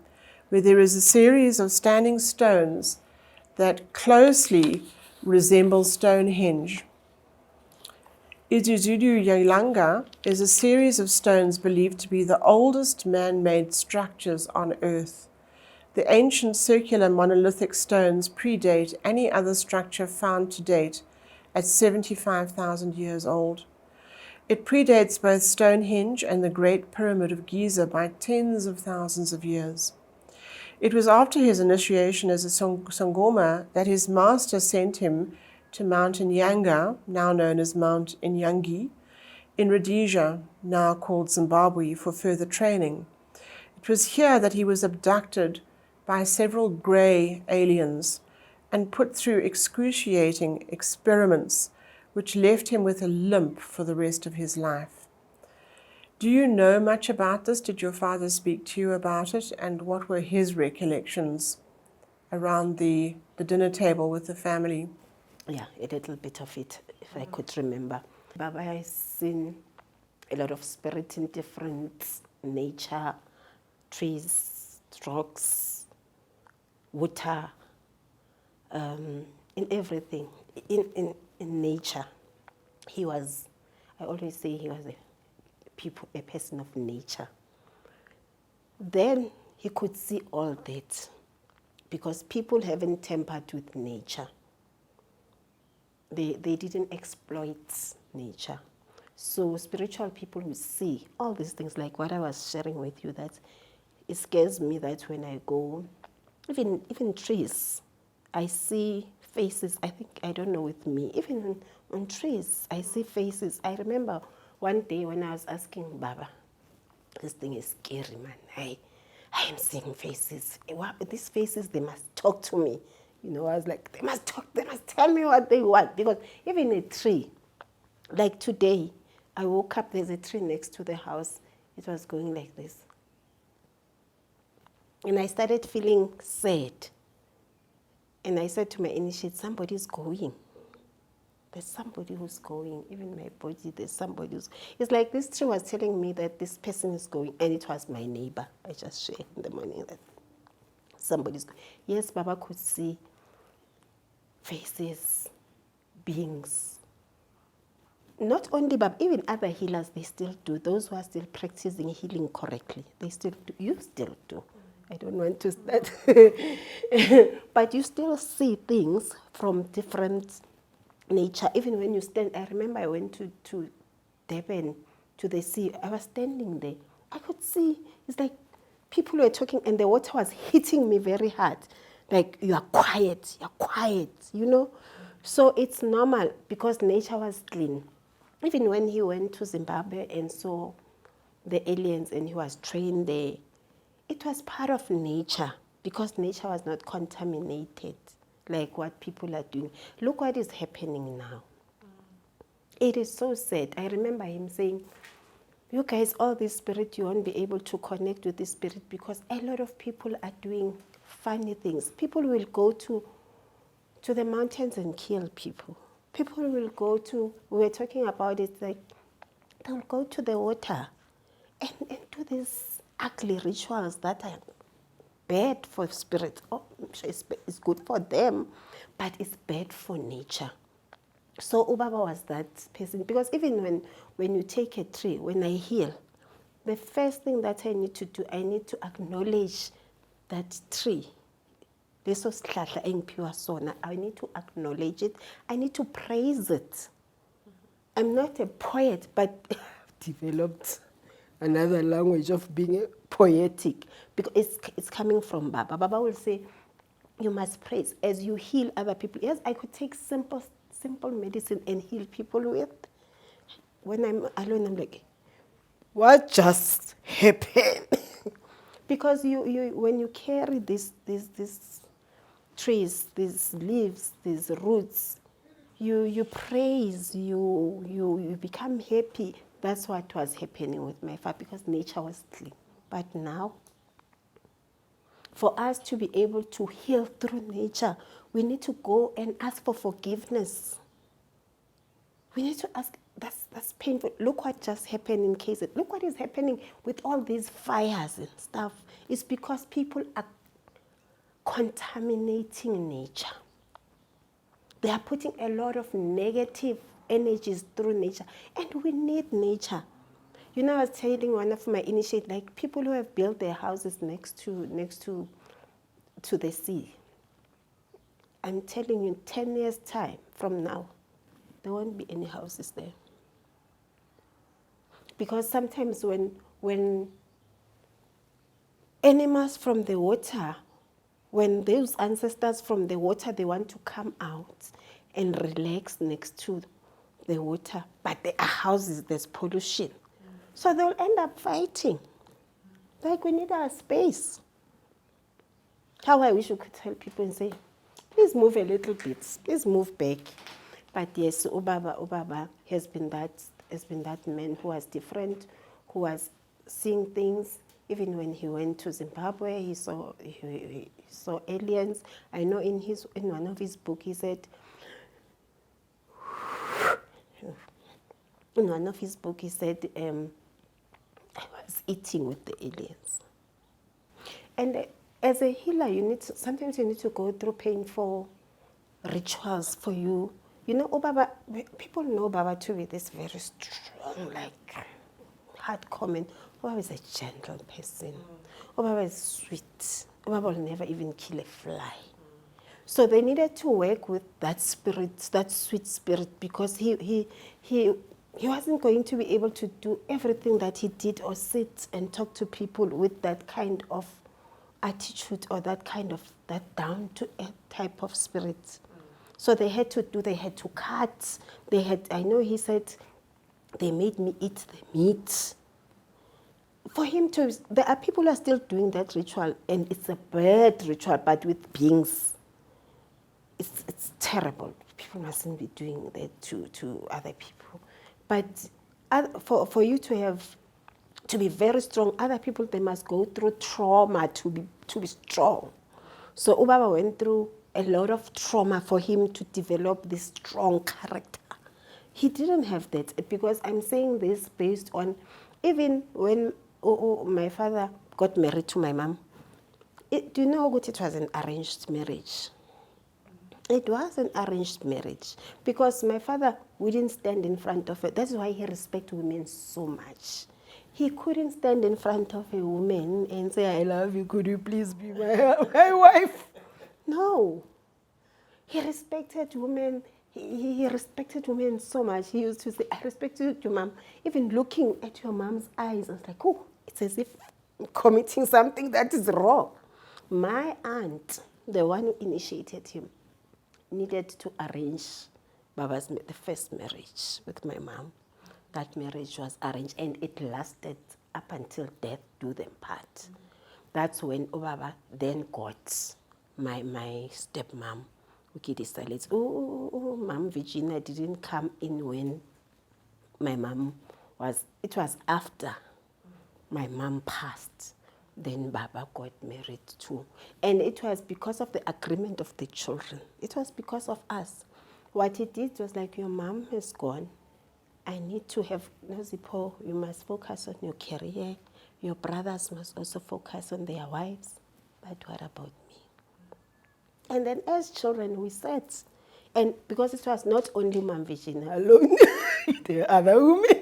S1: where there is a series of standing stones that closely resemble Stonehenge. isiZulu Yalanga is a series of stones believed to be the oldest man-made structures on Earth. The ancient circular monolithic stones predate any other structure found to date at 75,000 years old. It predates both Stonehenge and the Great Pyramid of Giza by tens of thousands of years. It was after his initiation as a Sangoma that his master sent him to Mount Nyanga, now known as Mount Inyangi, in Rhodesia, now called Zimbabwe, for further training. It was here that he was abducted by several grey aliens and put through excruciating experiments which left him with a limp for the rest of his life. Do you know much about this? Did your father speak to you about it? And what were his recollections? around the dinner table with the family.
S2: Yeah, a little bit of it, if I could remember. Baba has seen a lot of spirit in different nature, trees, rocks, water, in everything, in nature. He was, I always say he was a person of nature. Then he could see all that because people haven't tampered with nature. They didn't exploit nature. So spiritual people will see all these things, like what I was sharing with you, that it scares me that when I go, even trees, I see faces. I don't know with me, even on trees, I see faces. I remember one day when I was asking Baba, this thing is scary, man. I am seeing faces. These faces, they must talk to me. You know, I was like, they must talk, they must tell me what they want. Because even a tree, like today, I woke up, there's a tree next to the house. It was going like this. And I started feeling sad. And I said to my initiate, somebody's going. There's somebody who's going. Even my body, there's somebody who's... It's like this tree was telling me that this person is going. And it was my neighbor. I just shared in the morning that somebody's going. Yes, Baba could see faces, beings. Not only Baba, even other healers, they still do. Those who are still practicing healing correctly, they still do. You still do. I don't want to start. But you still see things from different nature. Even when you stand, I remember I went to Durban, to the sea. I was standing there. I could see, it's like people were talking and the water was hitting me very hard. Like, you are quiet, you know. So it's normal because nature was clean. Even when he went to Zimbabwe and saw the aliens and he was trained there, it was part of nature because nature was not contaminated like what people are doing. Look what is happening now. It is so sad. I remember him saying, you guys, all this spirit, you won't be able to connect with this spirit because a lot of people are doing funny things. People will go to the mountains and kill people. People will go to, we were talking about it, like they'll go to the water and do these ugly rituals that are bad for spirit. Oh, I'm sure it's good for them, but it's bad for nature. So Ubaba was that person, because even when you take a tree, when I heal, the first thing that I need to do, I need to acknowledge that tree. I need to acknowledge it. I need to praise it. I'm not a poet, but I've developed another language of being poetic because it's coming from Baba. Baba will say, you must praise as you heal other people. Yes, I could take simple medicine and heal people with. When I'm alone, I'm like, what just happened? Because you when you carry these trees, these leaves, these roots, you praise, you become happy. That's what was happening with my father because nature was clean. But now, for us to be able to heal through nature, we need to go and ask for forgiveness. We need to ask, that's painful. Look what just happened in KZN. Look what is happening with all these fires and stuff. It's because people are contaminating nature. They are putting a lot of negative energies through nature. And we need nature. You know, I was telling one of my initiates, like people who have built their houses next to the sea. I'm telling you, 10 years' time from now, there won't be any houses there. Because sometimes when animals from the water, when those ancestors from the water, they want to come out and relax next to the water, but there are houses, there's pollution. So they'll end up fighting. Like, we need our space. How I wish we could tell people and say, please move a little bit, please move back. But yes, Ubaba has been that man who was different, who was seeing things Even when he went to Zimbabwe, he saw aliens. I know in one of his books he said, I was eating with the aliens. And as a healer, sometimes you need to go through painful rituals for you. You know, people know Baba to be this very strong, like hard comment. Baba is a gentle person. Baba is sweet. Baba will never even kill a fly. So they needed to work with that spirit, that sweet spirit, because he wasn't going to be able to do everything that he did or sit and talk to people with that kind of attitude or that down to earth type of spirit. So they had to cut. I know he said, they made me eat the meat. For him there are people who are still doing that ritual, and it's a bad ritual, but with beings. It's terrible. People mustn't be doing that to other people. But for you to be very strong, other people, they must go through trauma to be strong. So Ubaba went through a lot of trauma for him to develop this strong character. He didn't have that, because I'm saying this based on, even when my father got married to my mom, do you know what? It was an arranged marriage. It was an arranged marriage, because my father wouldn't stand in front of her. That's why he respects women so much. He couldn't stand in front of a woman and say, I love you, could you please be my wife? No. He respected women. He respected women so much. He used to say, I respect you, your mom. Even looking at your mom's eyes, I was like, oh, it's as if I'm committing something that is wrong. My aunt, the one who initiated him, needed to arrange the first marriage with my mom. That marriage was arranged, and it lasted up until death do them part. That's when Baba then got my stepmom. Okay, decided, Mom Virginia didn't come in when my mom it was after my mom passed. Then Baba got married too. And it was because of the agreement of the children. It was because of us. What he did was like, your mom is gone. I need to have, Nozipho, you must focus on your career. Your brothers must also focus on their wives. But what about me? And then as children, we sat. And because it was not only Mom Virginia alone, there were other women.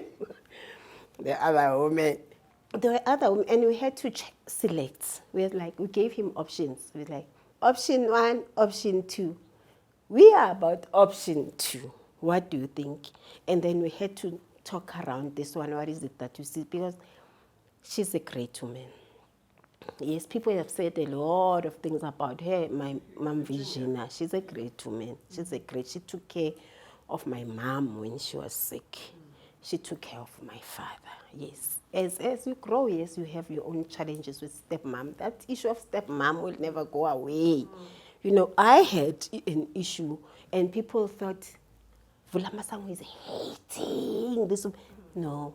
S2: There were other women, and we had to select. We gave him options. We were like, option 1, option 2. We are about option 2. What do you think? And then we had to talk around this one. What is it that you see? Because she's a great woman. Yes, people have said a lot of things about her, my mom Virginia. She's a great woman. She took care of my mom when she was sick. She took care of my father, yes. As you grow, yes, you have your own challenges with stepmom. That issue of stepmom will never go away. You know, I had an issue, and people thought, Vulamasango is hating this. No.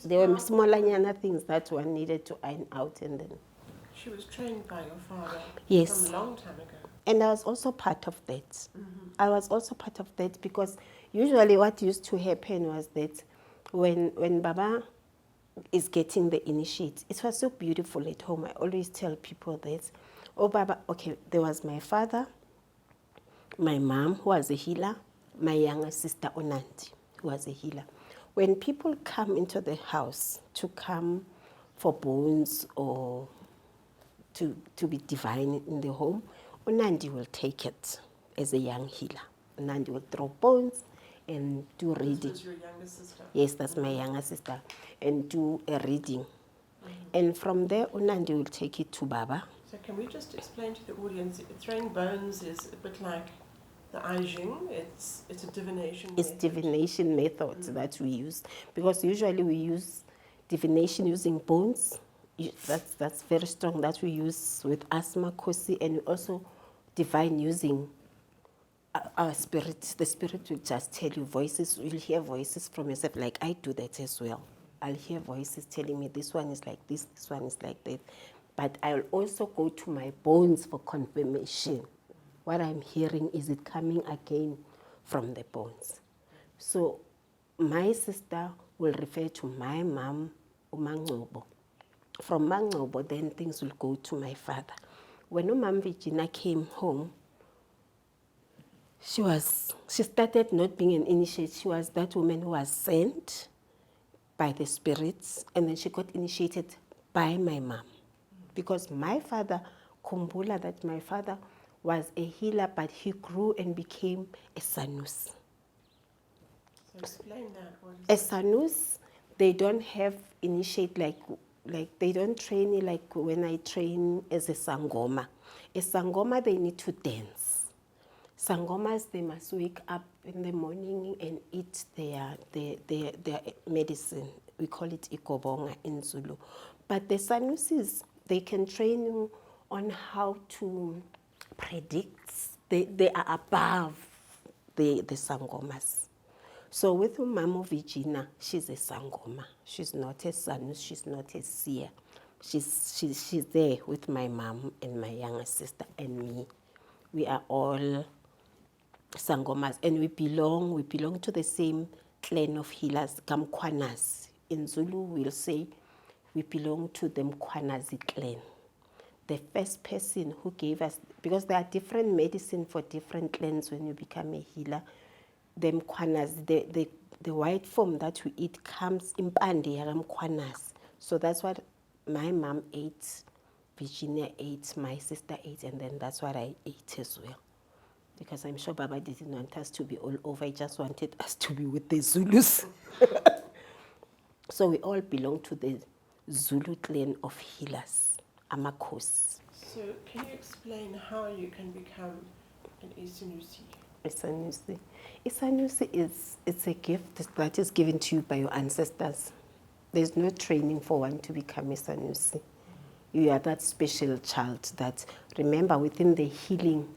S2: There were smaller things that one needed to iron out, and then...
S1: She was trained by your father.
S2: Yes.
S1: From a long time ago.
S2: And I was also part of that. I was also part of that, because usually what used to happen was that when Baba is getting the initiate, it was so beautiful at home. I always tell people that, Baba, okay, there was my father, my mom, who was a healer, my younger sister, Onandi, who was a healer. When people come into the house to come for bones or to be divine in the home, Onandi will take it as a young healer. Onandi will throw bones and do reading.
S1: This was your younger sister?
S2: Yes, that's my younger sister. And do a reading. And from there, Onandi will take it to Baba.
S1: So can we just explain to the audience, throwing bones is a bit like the Aijing, it's a divination method.
S2: It's divination method that we use. Because usually we use divination using bones. That's very strong, that we use with asthma, kosi, and we also divine using our spirit. The spirit will just tell you voices, you'll hear voices from yourself, like I do that as well. I'll hear voices telling me this one is like this one is like that. But I'll also go to my bones for confirmation. What I'm hearing, is it coming again from the bones? So my sister will refer to my mom, Umangcobo. From Mangcobo, then things will go to my father. When Umam Virginia came home, she started not being an initiate. She was that woman who was sent by the spirits, and then she got initiated by my mom. Because my father, Kumbula, that my father was a healer, but he grew and became a Sanus.
S1: So explain that.
S2: A Sanus, they don't have initiate like they don't train you like when I train as a Sangoma. A Sangoma, they need to dance. Sangomas, they must wake up in the morning and eat their medicine. We call it ikobonga in Zulu. But the Sanusis, they can train you on how to predict. They are above the Sangomas. So with Umamo Virginia, she's a Sangoma. She's not a Sanus, she's not a seer. She's there with my mom and my younger sister and me. We are all Sangomas, and we belong to the same clan of healers, Kamkwanas. In Zulu, we'll say we belong to the Mkwanazi clan. The first person who gave us, because there are different medicine for different clans when you become a healer. The Mkwanazi, the white form that we eat comes in Pande Mkwanas. So that's what my mom ate, Virginia ate, my sister ate, and then that's what I ate as well. Because I'm sure Baba didn't want us to be all over. He just wanted us to be with the Zulus. So we all belong to the Zulu clan of healers, Amakos.
S1: So can you explain how you can become an iSanusi?
S2: iSanusi it's a gift that is given to you by your ancestors. There's no training for one to become iSanusi. You are that special child that, remember, within the healing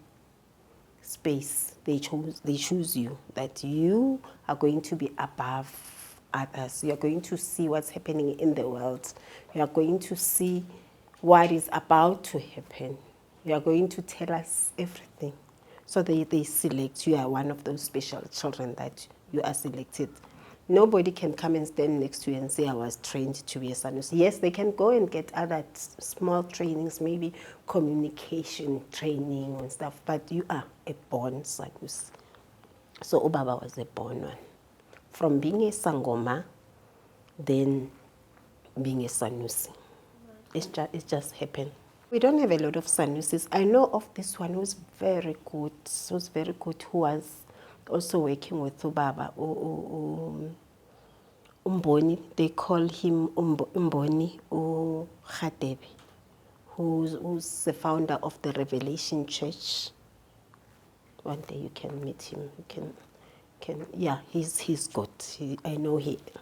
S2: space, they choose you, that you are going to be above others. You are going to see what's happening in the world. You are going to see what is about to happen. You are going to tell us everything. So they select you. Are one of those special children that you are selected. Nobody can come and stand next to you and say, I was trained to be a Sanusi. Yes, they can go and get other small trainings, maybe communication training and stuff, but you are a born Sanusi. So Ubaba was a born one. From being a Sangoma, then being a Sanusi. It just happened. We don't have a lot of Sanusis. I know of this one who's very good, who was also working with Ubaba, Umboni. They call him Umboni Khadebi, who's the founder of the Revelation Church. One day you can meet him. You can yeah, he's good. I know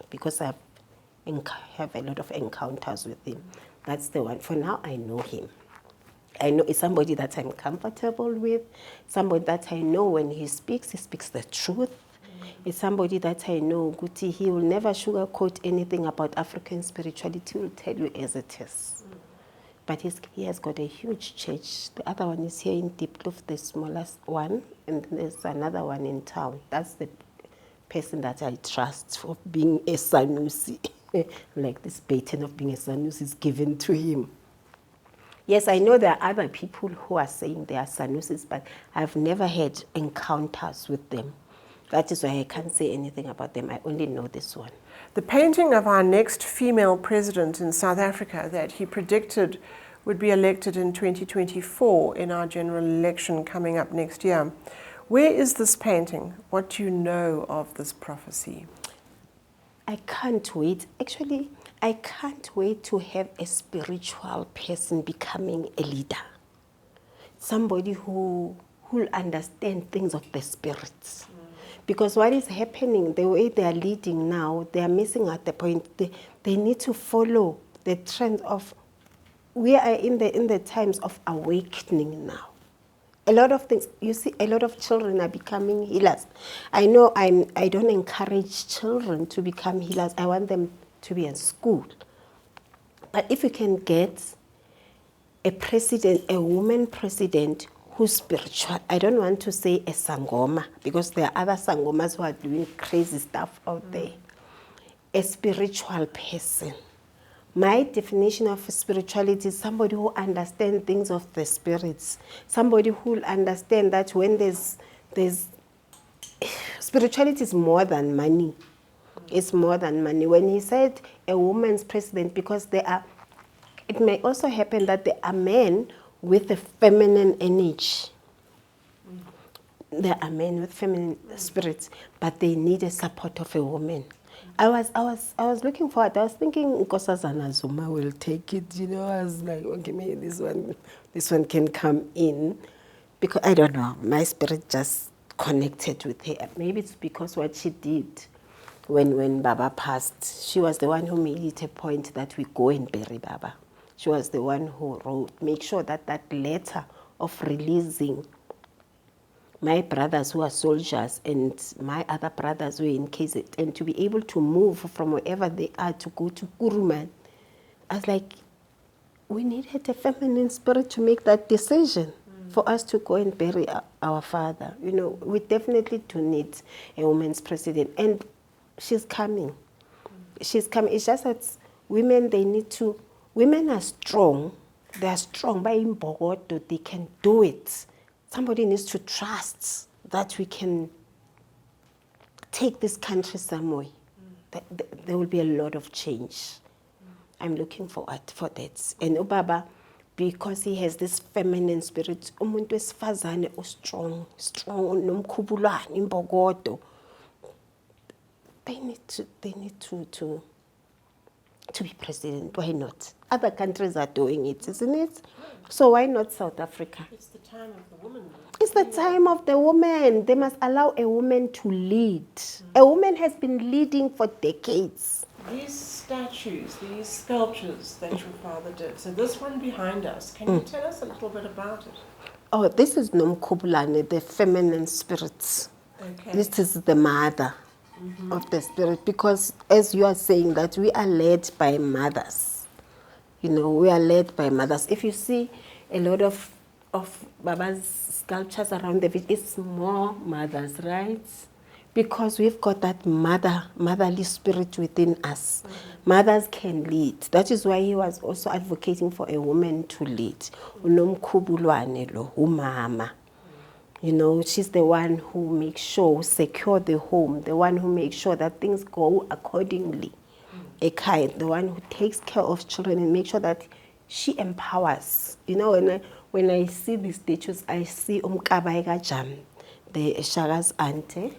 S2: because I have a lot of encounters with him. That's the one. For now, I know him. I know it's somebody that I'm comfortable with, somebody that I know when he speaks the truth. It's somebody that I know, Guti, he will never sugarcoat anything about African spirituality. He will tell you as it is. But he has got a huge church. The other one is here in Diepkloof, the smallest one, and there's another one in town. That's the person that I trust for being a Sanusi. Like this baton of being a Sanusi is given to him. Yes, I know there are other people who are saying they are Sanusis, but I've never had encounters with them. That is why I can't say anything about them. I only know this one.
S1: The painting of our next female president in South Africa that he predicted would be elected in 2024 in our general election coming up next year. Where is this painting? What do you know of this prophecy?
S2: I can't wait. Actually, I can't wait to have a spiritual person becoming a leader. Somebody who will understand things of the spirits. Because what is happening, the way they are leading now, they are missing at the point. They need to follow the trend of, we are in the times of awakening now. A lot of things, you see, a lot of children are becoming healers. I know I don't encourage children to become healers. I want them to be in school. But if you can get a president, a woman president who's spiritual, I don't want to say a Sangoma, because there are other Sangomas who are doing crazy stuff out there. A spiritual person. My definition of spirituality is somebody who understands things of the spirits. Somebody who will understand that when there's spirituality is more than money. It's more than money. When he said a woman's president, because it may also happen that there are men with a feminine energy. There are men with feminine spirits, but they need a support of a woman. I was looking forward. I was thinking Nkosazana Zuma will take it. You know, I was like, okay, maybe this one can come in, because I don't know. My spirit just connected with her. Maybe it's because what she did when Baba passed. She was the one who made it a point that we go and bury Baba. She was the one who wrote, make sure that that letter of releasing my brothers who are soldiers and my other brothers who are in KZN, and to be able to move from wherever they are to go to Kuruman. I was like, we needed a feminine spirit to make that decision for us to go and bury our father. You know, we definitely do need a woman's president, and she's coming. She's coming. It's just that women, women are strong. They are strong. By Imbogodo, they can do it. Somebody needs to trust that we can take this country somewhere. There will be a lot of change. I'm looking forward for that. And Ubaba, because he has this feminine spirit, umuntu wesifazane strong, nomkhubulwane, imbokodo. They need to be president. Why not? Other countries are doing it, isn't it? So why not South Africa?
S1: It's the time of the woman.
S2: It's the time of the woman. They must allow a woman to lead. A woman has been leading for decades.
S1: These statues, these sculptures that your father did, so this one behind us, can you tell us a little bit about it?
S2: Oh, this is Nomkhubulane, the feminine spirits.
S1: Okay.
S2: This is the mother of the spirit, because as you are saying that we are led by mothers. You know, we are led by mothers. If you see a lot of Baba's sculptures around the village, it's more mothers, right? Because we've got that motherly spirit within us. Mothers can lead. That is why he was also advocating for a woman to lead. Unomkhubulwane lo, umama. You know, she's the one who makes sure, secure the home, the one who makes sure that things go accordingly. A kind, the one who takes care of children and makes sure that she empowers. You know, when I see these statues, I see Umkabai Gajam, the Shaga's auntie.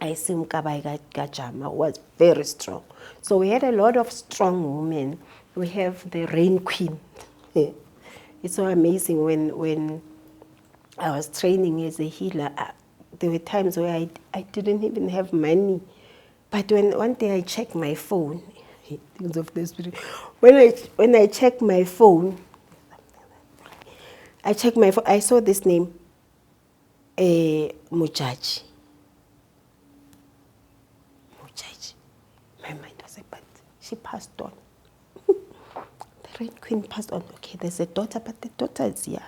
S2: I see Umkabai Gajam, who was very strong. So we had a lot of strong women. We have the Rain Queen. It's so amazing when I was training as a healer, there were times where I didn't even have money. But when one day I checked my phone, things of the spirit, when I checked my phone, I saw this name, Mujaji. My mind was like, but she passed on. The Red Queen passed on. Okay, there's a daughter, but the daughter is young.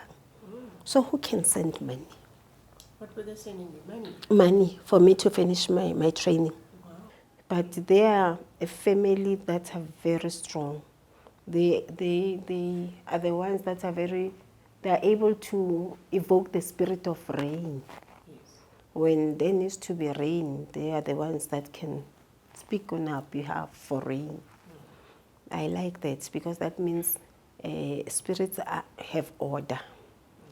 S2: So who can send money?
S1: What were they sending you? Money?
S2: Money for me to finish my training.
S1: Wow.
S2: But they are a family that are very strong. They are the ones that are they are able to evoke the spirit of rain.
S1: Yes.
S2: When there needs to be rain, they are the ones that can speak on our behalf for rain. I like that, because that means spirits have order.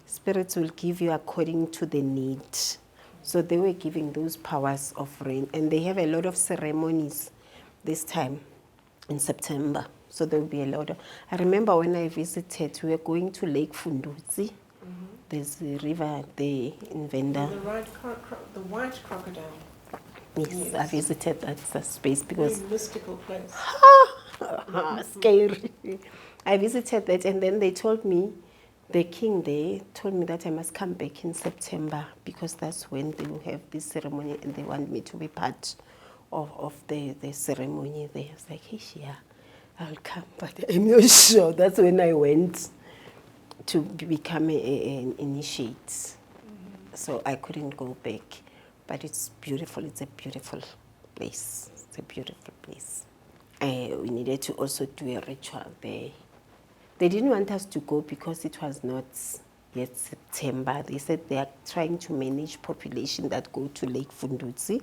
S2: Spirits will give you according to the need. So they were giving those powers of rain. And they have a lot of ceremonies this time in September. So there will be a lot of... I remember when I visited, we were going to Lake Funduzi. There's a river there in Venda.
S1: The white crocodile.
S2: Yes, I visited that space because...
S1: Very mystical place.
S2: Scary. I visited that, and then they told me, the king there told me that I must come back in September, because that's when they will have this ceremony and they want me to be part of the ceremony there. I was like, hey, yeah, I'll come, but I'm not sure. That's when I went to become an initiate. So I couldn't go back. But it's beautiful. It's a beautiful place. It's a beautiful place. We needed to also do a ritual there. They didn't want us to go because it was not yet September. They said they are trying to manage population that go to Lake Fundutsi.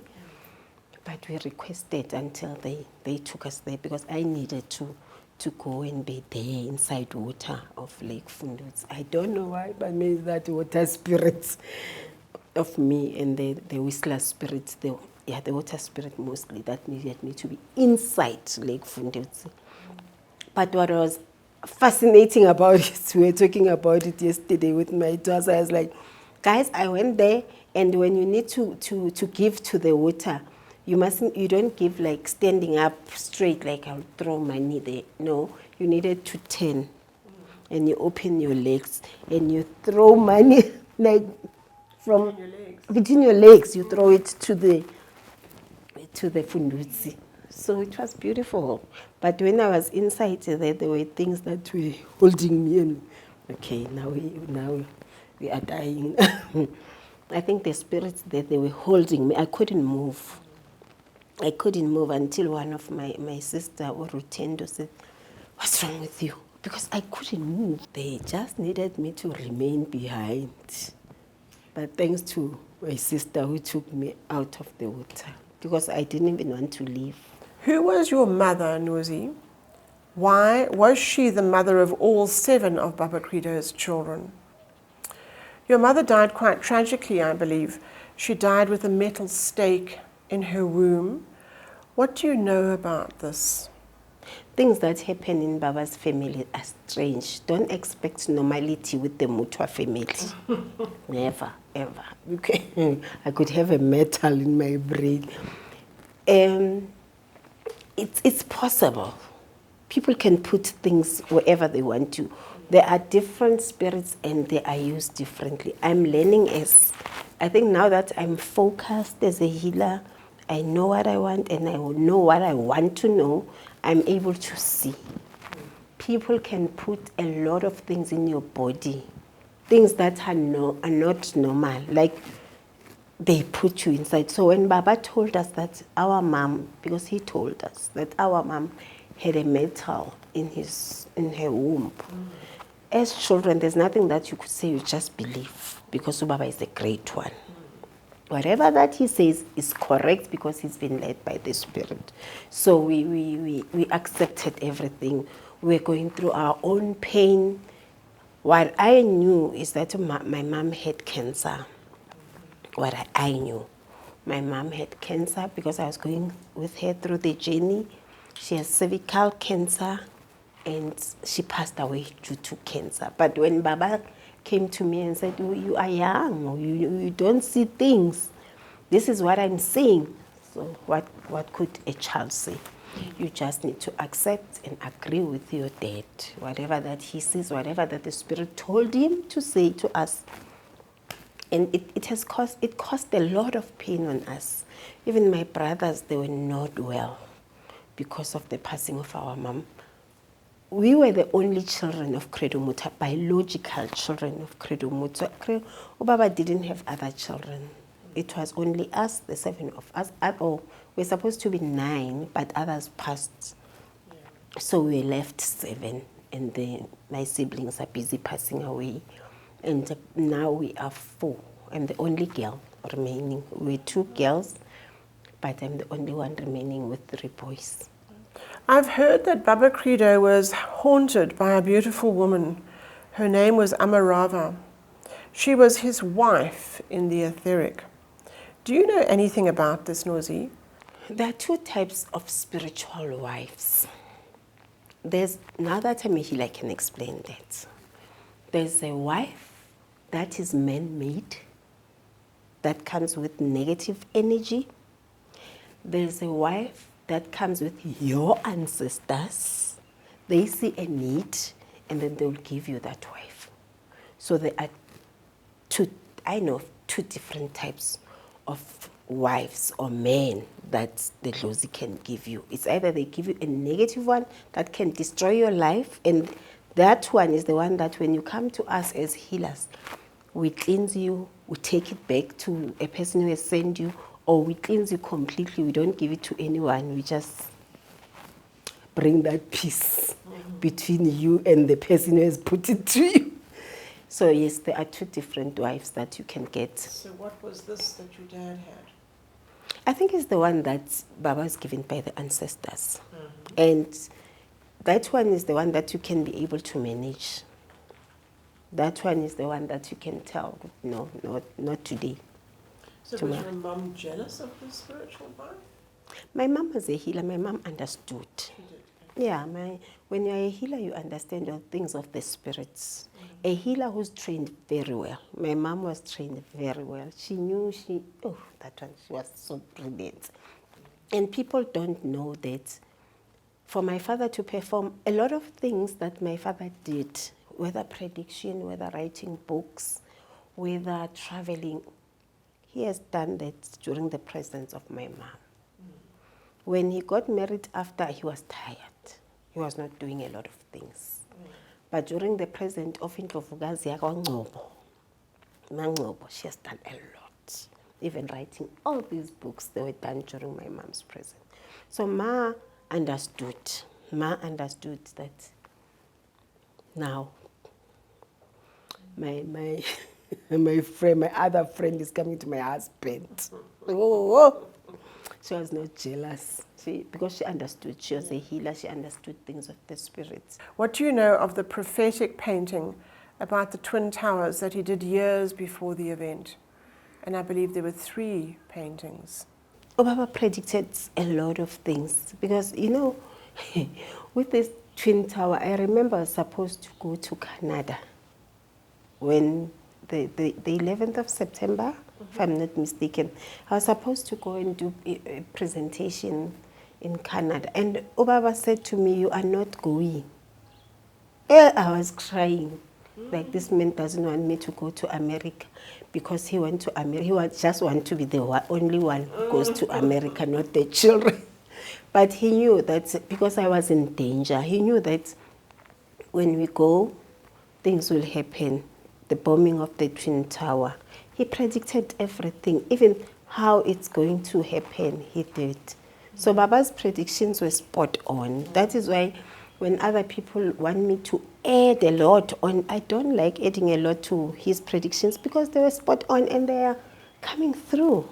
S2: But we requested until they took us there because I needed to go and be there inside water of Lake Fundutsi. I don't know why, but maybe that water spirits of me and the whistler spirits, the water spirit mostly, that needed me to be inside Lake Fundutsi. But what was fascinating about it, we were talking about it yesterday with my daughter. I was like, guys, I went there, and when you need to give to the water, you don't give like standing up straight, like I'll throw money there. No, you needed to turn, and you open your legs, and you throw money like from between your legs. You throw it to the Fundutsi. So it was beautiful. But when I was inside there were things that were holding me. And okay, now we are dying. I think the spirits there, they were holding me. I couldn't move. I couldn't move until one of my sister, Orutendo, said, what's wrong with you? Because I couldn't move. They just needed me to remain behind. But thanks to my sister who took me out of the water, because I didn't even want to leave.
S1: Who was your mother, Nozi? Why was she the mother of all 7 of Baba Credo's children? Your mother died quite tragically, I believe. She died with a metal stake in her womb. What do you know about this?
S2: Things that happen in Baba's family are strange. Don't expect normality with the Mutwa family. Never, ever. Okay. I could have a metal in my brain. It's possible. People can put things wherever they want to. There are different spirits and they are used differently. I'm learning I think now that I'm focused as a healer, I know what I want and I will know what I want to know. I'm able to see. People can put a lot of things in your body, things that are not normal, like they put you inside. So when Baba told us that our mom, because he told us that our mom had a metal in her womb. As children, there's nothing that you could say, you just believe, because Baba is a great one. Whatever that he says is correct because he's been led by the Spirit. So we accepted everything. We're going through our own pain. What I knew is that my mom had cancer. What I knew. My mom had cancer because I was going with her through the journey. She has cervical cancer and she passed away due to cancer. But when Baba came to me and said, you are young, you don't see things. This is what I'm seeing. So what could a child say? You just need to accept and agree with your dad. Whatever that he sees, whatever that the Spirit told him to say to us. And it caused a lot of pain on us. Even my brothers, they were not well because of the passing of our mom. We were the only children of Credo Mutwa, biological children of Credo Mutwa. Baba didn't have other children. It was only us, the 7 of us. We're supposed to be 9, but others passed. Yeah. So we were left 7, and my siblings are busy passing away. And now we are 4. I'm the only girl remaining. We're 2 girls, but I'm the only one remaining with 3 boys.
S1: I've heard that Baba Credo was haunted by a beautiful woman. Her name was Amarava. She was his wife in the etheric. Do you know anything about this, Nozi?
S2: There are 2 types of spiritual wives. Now that I'm a healer, I can explain that. There's a wife that is man-made, that comes with negative energy. There's a wife that comes with your ancestors. They see a need, and then they'll give you that wife. So there are 2 different types of wives or men that the Nozi can give you. It's either they give you a negative one that can destroy your life, and that one is the one that when you come to us as healers, we cleanse you, we take it back to a person who has sent you, or we cleanse you completely. We don't give it to anyone. We just bring that peace between you and the person who has put it to you. So yes, there are two different wives that you can get.
S1: So what was this that your dad had?
S2: I think it's the one that Baba was given by the ancestors. And that one is the one that you can be able to manage. That one is the one that you can tell, no, not today.
S1: So was your mum jealous of the spiritual wife?
S2: My mom was a healer. My mom understood. Yeah, when you're a healer, you understand the things of the spirits. A healer who's trained very well. My mom was trained very well. She knew she was so brilliant. And people don't know that for my father to perform a lot of things that my father did, whether prediction, whether writing books, whether traveling, he has done that during the presence of my mom. When he got married after, he was tired. He was not doing a lot of things. But during the presence of Indlovukazi Mangcobo, she has done a lot. Even writing all these books, they were done during my mom's presence. So Ma understood. Ma understood that now my friend, my other friend is coming to my husband. Oh. She was not jealous because she understood. She was a healer. She understood things of the spirits.
S1: What do you know of the prophetic painting about the Twin Towers that he did years before the event? And I believe there were 3 paintings.
S2: Baba predicted a lot of things because, with this Twin Tower, I remember I was supposed to go to Canada when the 11th of September, if I'm not mistaken. I was supposed to go and do a presentation in Canada. And Baba said to me, "You are not going." I was crying. Like, this man doesn't want me to go to America because he went to America. He just want to be the only one who goes to America, not the children. But he knew that because I was in danger, he knew that when we go, things will happen. The bombing of the Twin Tower. He predicted everything, even how it's going to happen, he did. So Baba's predictions were spot on. That is why when other people want me to add a lot on, I don't like adding a lot to his predictions because they were spot on and they are coming through.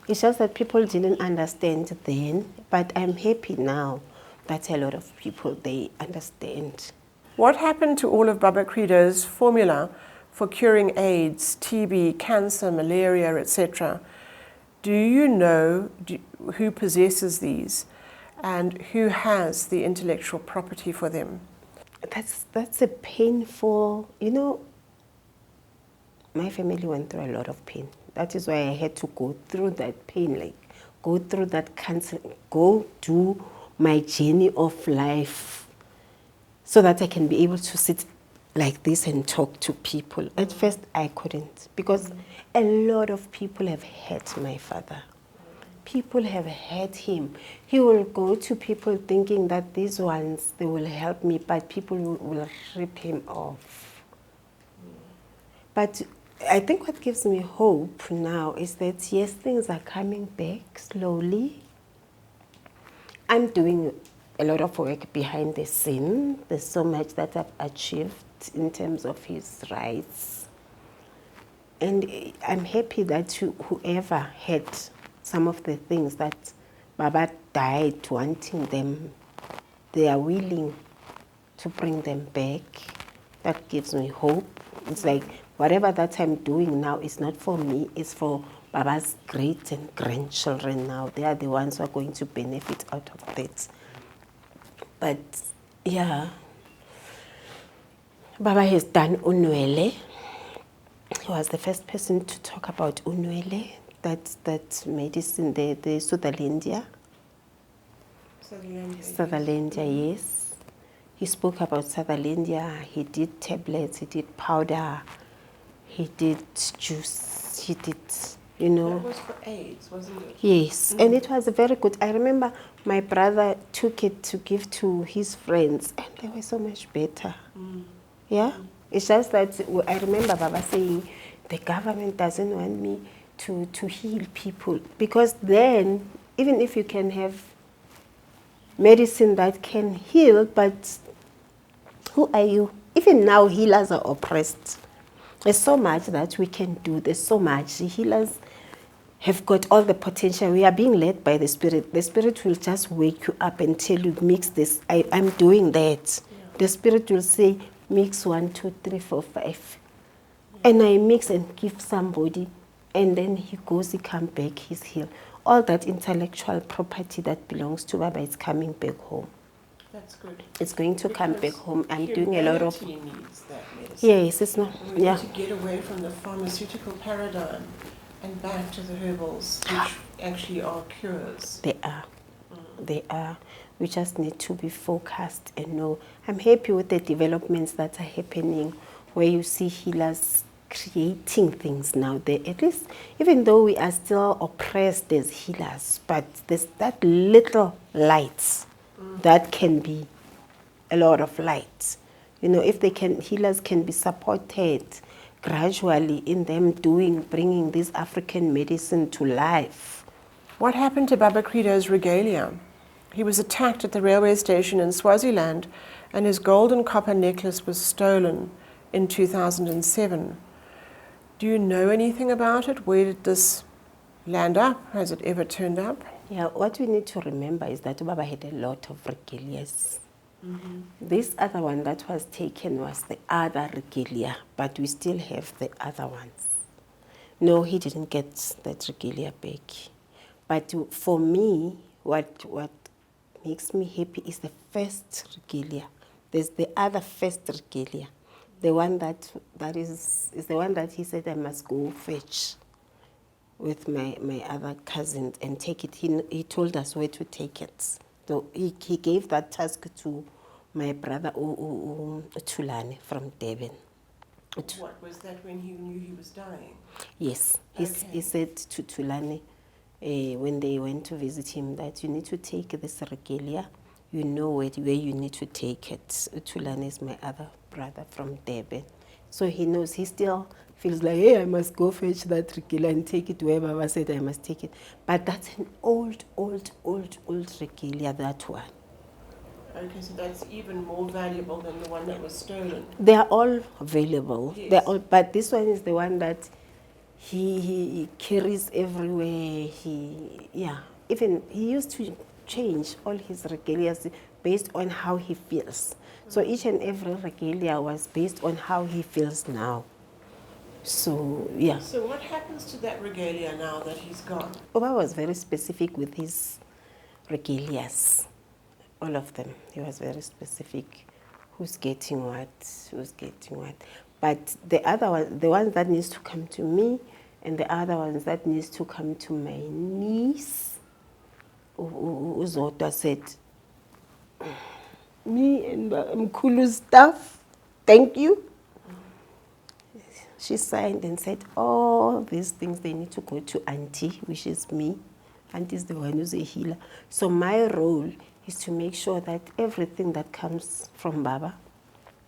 S2: It's just that people didn't understand then, but I'm happy now that a lot of people, they understand.
S1: What happened to all of Baba Credo's formula for curing AIDS, TB, cancer, malaria, etc.? Do you know who possesses these and who has the intellectual property for them?
S2: That's a painful, my family went through a lot of pain. That is why I had to go through that pain, like go through that cancer, go do my journey of life so that I can be able to sit like this and talk to people. At first, I couldn't because a lot of people have hurt my father. People have hurt him. He will go to people thinking that these ones, they will help me, but people will rip him off. But I think what gives me hope now is that, yes, things are coming back slowly. I'm doing a lot of work behind the scene. There's so much that I've achieved in terms of his rights. And I'm happy that whoever had some of the things that Baba died wanting them, they are willing to bring them back. That gives me hope. It's like whatever that I'm doing now is not for me, it's for Baba's great and grandchildren now. They are the ones who are going to benefit out of that. But yeah, Baba has done Unwele. He was the first person to talk about Unwele, that medicine, the Sutherlandia. Sutherlandia, yes. He spoke about Sutherlandia. He did tablets, he did powder, he did juice, he did you know.
S1: That was for AIDS, wasn't it?
S2: Yes, and it was very good. I remember my brother took it to give to his friends, and they were so much better. Yeah, it's just that I remember Baba saying, the government doesn't want me to heal people, because then, even if you can have medicine that can heal, but who are you? Even now, healers are oppressed. There's so much that we can do. There's so much. The healers have got all the potential. We are being led by the Spirit. The Spirit will just wake you up and tell you, mix this. I'm doing that. Yeah. The Spirit will say, mix 1, 2, 3, 4, 5. Yeah. And I mix and give somebody, and then he goes, he comes back, he's healed. All that intellectual property that belongs to Baba is coming back home.
S1: That's good.
S2: It's going to come back home. I'm doing a lot of...
S1: needs that medicine.
S2: Yes, it's not...
S1: We need to get away from the pharmaceutical paradigm and back to the herbals, which actually are cures.
S2: They are. They are. We just need to be focused and know. I'm happy with the developments that are happening, where you see healers creating things now. They, at least, even though we are still oppressed as healers, but there's that little light that can be a lot of light. You know, if they can, healers can be supported gradually in them bringing this African medicine to life.
S1: What happened to Baba Credo's regalia? He was attacked at the railway station in Swaziland, and his gold and copper necklace was stolen in 2007. Do you know anything about it? Where did this land up? Has it ever turned up?
S2: Yeah, what we need to remember is that Baba had a lot of regalias. This other one that was taken was the other regalia, but we still have the other ones. No, he didn't get that regalia back. But for me, what makes me happy is the first regalia. There's the other first regalia, the one that is the one that he said I must go fetch with my other cousins and take it. He told us where to take it. So he gave that task to my brother Tulane from Durban.
S1: What was that, when he knew he was dying?
S2: Yes, he said to Tulane when they went to visit him that you need to take this regalia. You know where you need to take it. Tulane is my other brother from Durban. So he knows, he still feels like, hey, I must go fetch that regalia and take it where Baba said I must take it. But that's an old regalia, that one.
S1: Okay, so that's even more valuable than the one that was stolen.
S2: They are all available.
S1: Yes.
S2: They're all, but this one is the one that he carries everywhere. Even he used to change all his regalias based on how he feels. So each and every regalia was based on how he feels now. So, yeah.
S1: So what happens to that regalia now that he's gone?
S2: Baba was very specific with his regalias. All of them. He was very specific. Who's getting what, who's getting what. But the other one, the one that needs to come to me, and the other ones that needs to come to my niece, Uzota said, me and Mkulu's stuff, thank you. She signed and said, all these things, they need to go to Auntie, which is me. Auntie is the one who's a healer. So my role is to make sure that everything that comes from Baba,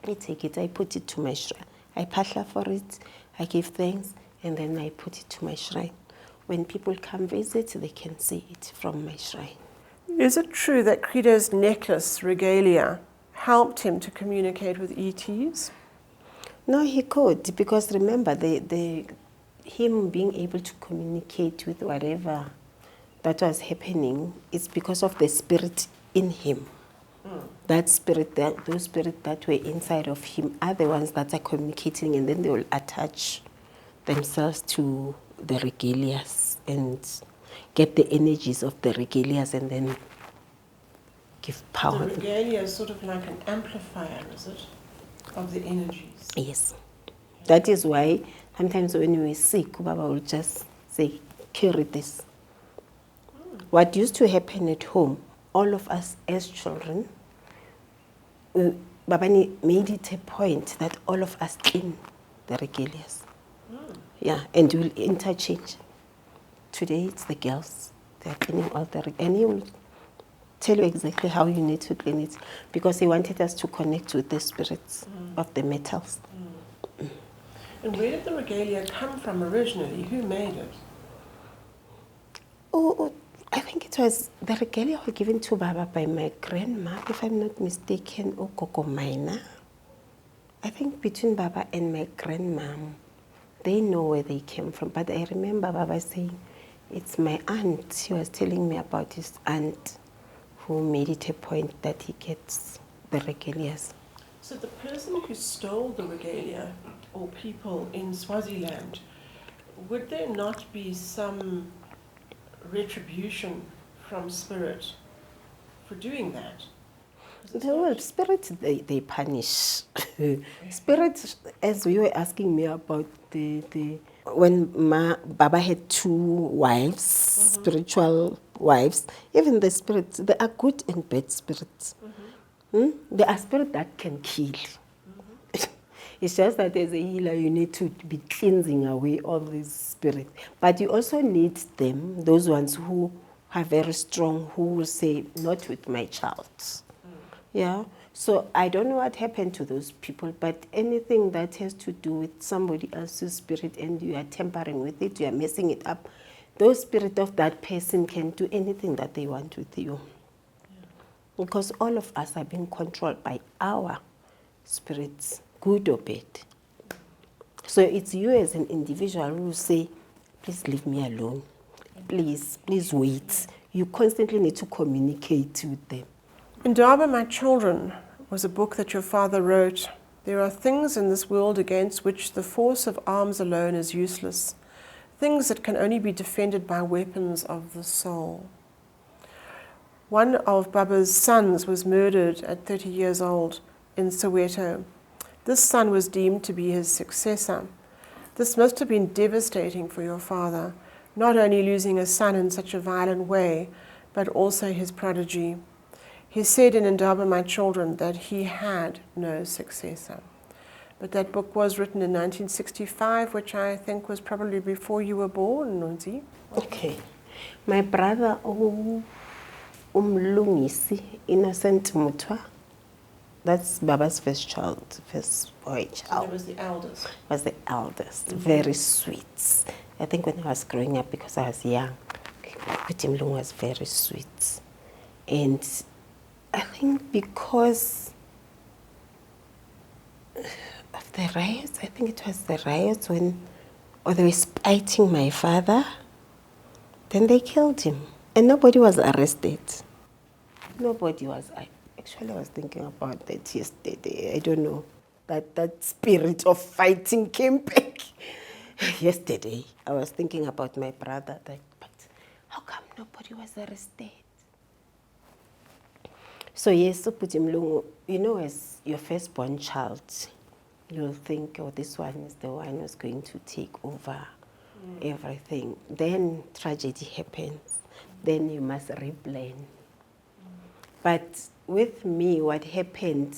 S2: I take it, I put it to my shrine. I patla for it, I give thanks, and then I put it to my shrine. When people come visit, they can see it from my shrine.
S1: Is it true that Credo's necklace, regalia, helped him to communicate with ETs?
S2: No, he could, because remember, him being able to communicate with whatever that was happening is because of the spirit in him. That spirit, those spirits that were inside of him are the ones that are communicating, and then they will attach themselves to the regalias and get the energies of the regalias and then give power.
S1: The regalia is sort of like an amplifier, is it, of the energies?
S2: Yes. That is why sometimes when we're sick, Baba will just say, carry this. What used to happen at home, all of us as children, Baba made it a point that all of us clean the regalias. Yeah, and we'll interchange. today it's the girls. They're cleaning all the, and he will tell you exactly how you need to clean it, because he wanted us to connect with the spirits of the metals.
S1: And where did the regalia come from originally? Who made it?
S2: Oh, I think it was the regalia were given to Baba by my grandma, if I'm not mistaken, or Koko Maina. I think between Baba and my grandmom, they know where they came from. But I remember Baba saying, it's my aunt. She was telling me about his aunt who made it a point that he gets the regalias.
S1: So the person who stole the regalia, or people in Swaziland, would there not be some retribution from spirit for doing that?
S2: Well, spirits, they punish. Spirits, as you were asking me about when Baba had 2 wives, spiritual wives, even the spirits, there are good and bad spirits. There are spirits that can kill. It's just that as a healer, you need to be cleansing away all these spirits. But you also need them, those ones who are very strong, who will say, not with my child. Yeah. So I don't know what happened to those people, but anything that has to do with somebody else's spirit and you are tampering with it, you are messing it up, those spirit of that person can do anything that they want with you. Because all of us are being controlled by our spirits, good or bad. So it's you as an individual who say, please leave me alone. Please wait. You constantly need to communicate with them.
S1: Indaba, My Children was a book that your father wrote. There are things in this world against which the force of arms alone is useless. Things that can only be defended by weapons of the soul. One of Baba's sons was murdered at 30 years old in Soweto. This son was deemed to be his successor. This must have been devastating for your father, not only losing a son in such a violent way, but also his prodigy. He said in Indaba, My Children, that he had no successor. But that book was written in 1965, which I think was probably before you were born, Nozi.
S2: Okay. My brother, Umlungisi, Innocent Mutwa, that's Baba's first child, first boy child.
S1: So he was the eldest.
S2: Was the eldest. Very sweet. I think when I was growing up, because I was young, Putimlung was very sweet. And I think because of the riots, I think it was the riots or they were spiting my father, then they killed him. And nobody was arrested. Nobody was. Actually, I was thinking about that yesterday. I don't know. That spirit of fighting came back. Yesterday, I was thinking about my brother. But how come nobody was arrested? So yes, Putimlungu, you know, as your firstborn child, you'll think, oh, this one is the one who's going to take over everything. Then tragedy happens. Then you must replan. But with me, what happened,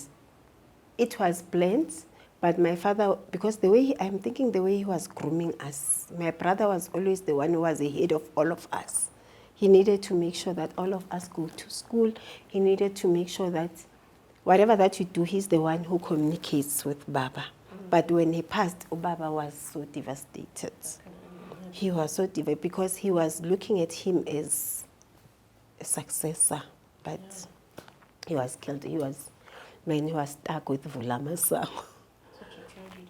S2: it was planned, but my father, because I'm thinking the way he was grooming us, my brother was always the one who was ahead of all of us. He needed to make sure that all of us go to school. He needed to make sure that whatever that you do, he's the one who communicates with Baba. But when he passed, Baba was so devastated. He was so devastated because he was looking at him as a successor, but he was killed. He was stuck with Vulamasango.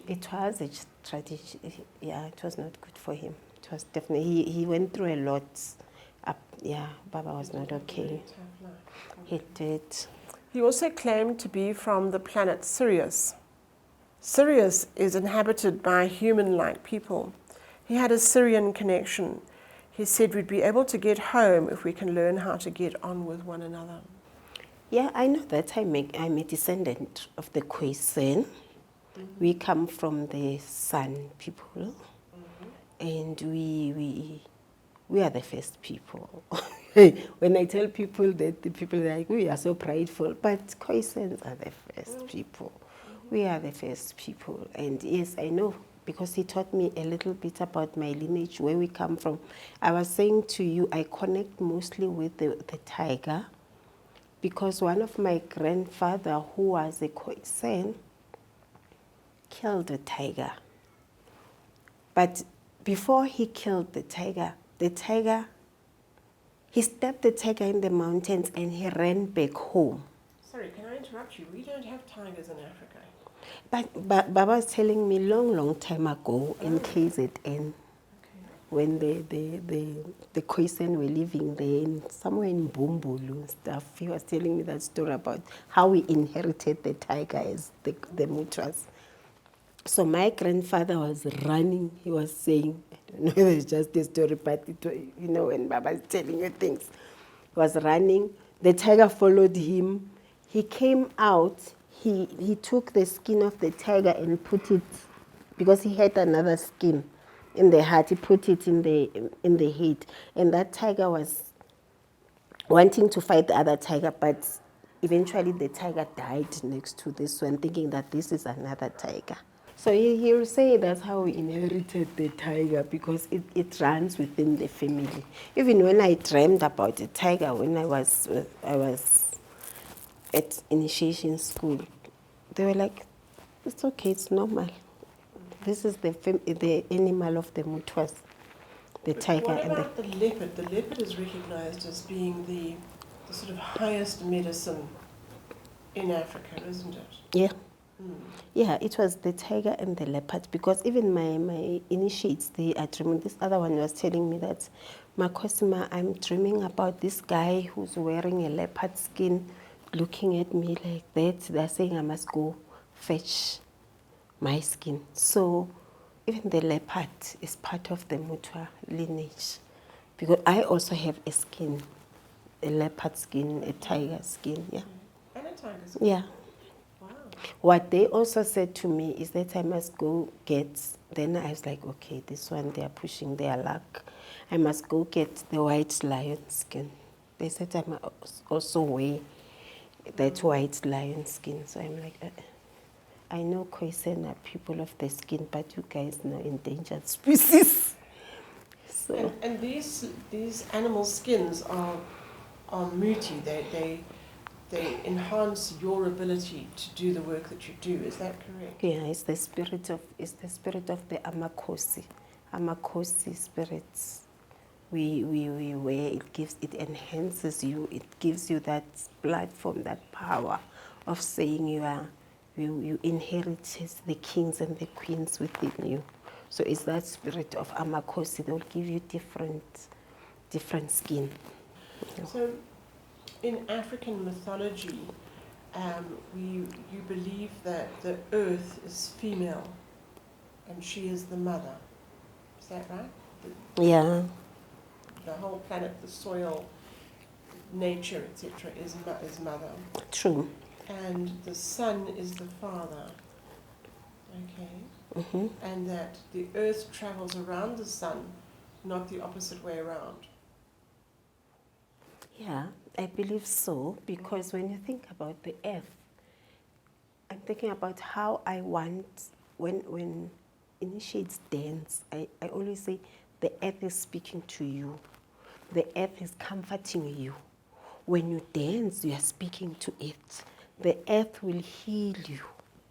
S2: It was a tragedy. Yeah, it was not good for him. It was definitely, he went through a lot. Baba was not okay. He did.
S1: He also claimed to be from the planet Sirius. Sirius is inhabited by human-like people. He had a Syrian connection. He said we'd be able to get home if we can learn how to get on with one another.
S2: Yeah, I know that I'm a descendant of the Khoisan. We come from the San people, and we are the first people. When I tell people that, the people are like, we are so prideful, but Khoisans are the first people. We are the first people, and yes, I know because he taught me a little bit about my lineage, where we come from. I was saying to you, I connect mostly with the tiger, because one of my grandfather, who was a Khoisan, killed a tiger. But before he killed the tiger, he stabbed the tiger in the mountains and he ran back home.
S1: Sorry, can I interrupt you? We don't have tigers in Africa.
S2: But Baba was telling me long time ago in KZN, when the Khoisan were living there, somewhere in Bumbulu and stuff, he was telling me that story about how we inherited the tiger as the Mutwas. So my grandfather was running, he was saying, I don't know whether it's just a story, but you know, when Baba is telling you things, he was running, the tiger followed him, he came out, he took the skin of the tiger and put it, because he had another skin in the heart, he put it in the head, and that tiger was wanting to fight the other tiger, but eventually the tiger died next to this one, thinking that this is another tiger. So he will say that's how we inherited the tiger, because it runs within the family. Even when I dreamed about a tiger when I was at initiation school, they were like, it's okay, it's normal. This is the animal of the Mutwas, the tiger.
S1: What about the leopard? The leopard is recognized as being the sort of highest medicine in Africa, isn't it?
S2: Yeah. Yeah, it was the tiger and the leopard, because even my initiates, they are dreaming. This other one was telling me that, Makosima, I'm dreaming about this guy who's wearing a leopard skin, looking at me like that. They're saying I must go fetch my skin. So even the leopard is part of the Mutwa lineage, because I also have a skin, a leopard skin, a tiger skin, yeah.
S1: And a tiger skin?
S2: Yeah.
S1: Wow.
S2: What they also said to me is that I must go get, then I was like, okay, this one, they are pushing their luck. I must go get the white lion skin. They said I must also wear that white lion skin. So I'm like, I know Khoisan are people of the skin, but you guys know endangered species. So.
S1: And these animal skins are muti. They enhance your ability to do the work that you do. Is that correct?
S2: Yeah, it's the spirit of the Amakosi. Amakosi spirits. We wear, it enhances you, it gives you that platform, that power of saying you inherit the kings and the queens within you. So it's that spirit of Amakosi that will give you different skin.
S1: So in African mythology, you believe that the earth is female and she is the mother. Is that right?
S2: Yeah.
S1: The whole planet, the soil, nature, etc., is mother.
S2: True.
S1: And the sun is the father. Okay.
S2: Mm-hmm.
S1: And that the earth travels around the sun, not the opposite way around.
S2: Yeah, I believe so, because when you think about the earth, I'm thinking about how I want, when initiates dance, I always say the earth is speaking to you. The earth is comforting you. When you dance, you are speaking to it. The earth will heal you.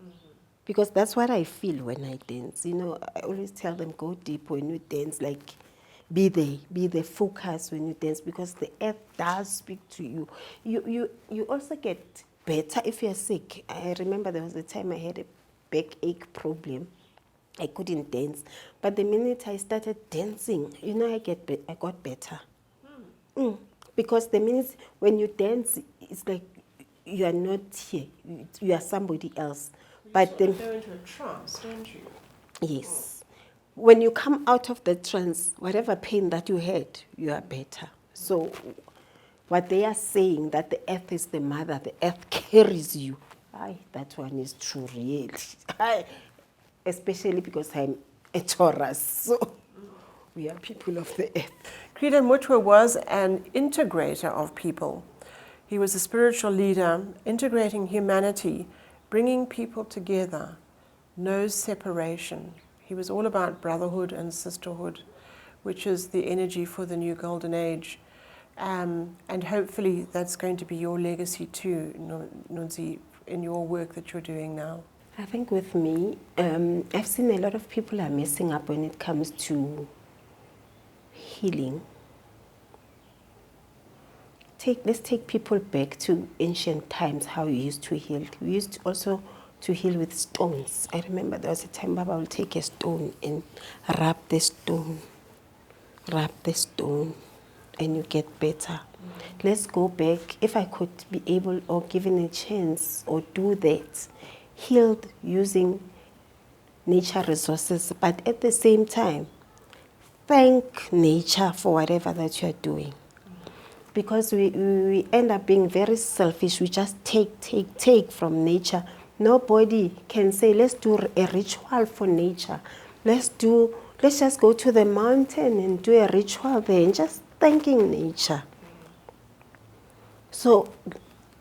S2: Mm-hmm. Because that's what I feel when I dance. You know, I always tell them, go deep when you dance, like be the focus when you dance, because the earth does speak to you. You also get better if you're sick. I remember there was a time I had a backache problem. I couldn't dance. But the minute I started dancing, you know, I got better. Because the minute when you dance, it's like you are not here. You are somebody else. But then
S1: go into a trance, don't you?
S2: Yes. When you come out of the trance, whatever pain that you had, you are better. So what they are saying, that the earth is the mother, the earth carries you. Aye, that one is true, really. Especially because I'm a Taurus, so we are people of the earth.
S1: Credo Mutwa was an integrator of people. He was a spiritual leader, integrating humanity, bringing people together, no separation. He He was all about brotherhood and sisterhood, which is the energy for the new golden age. And hopefully that's going to be your legacy too, Nozi, in your work that you're doing now.
S2: I think with me, I've seen a lot of people are messing up when it comes to healing. Let's take people back to ancient times, how you used to heal. We used also to heal with stones. I remember there was a time Baba would take a stone and rub the stone, and you get better. Let's go back. If I could be able or given a chance or do that, healed using nature resources, but at the same time, thank nature for whatever that you are doing. Because we end up being very selfish. We just take from nature. Nobody can say, let's do a ritual for nature. Let's just go to the mountain and do a ritual there and just thanking nature. So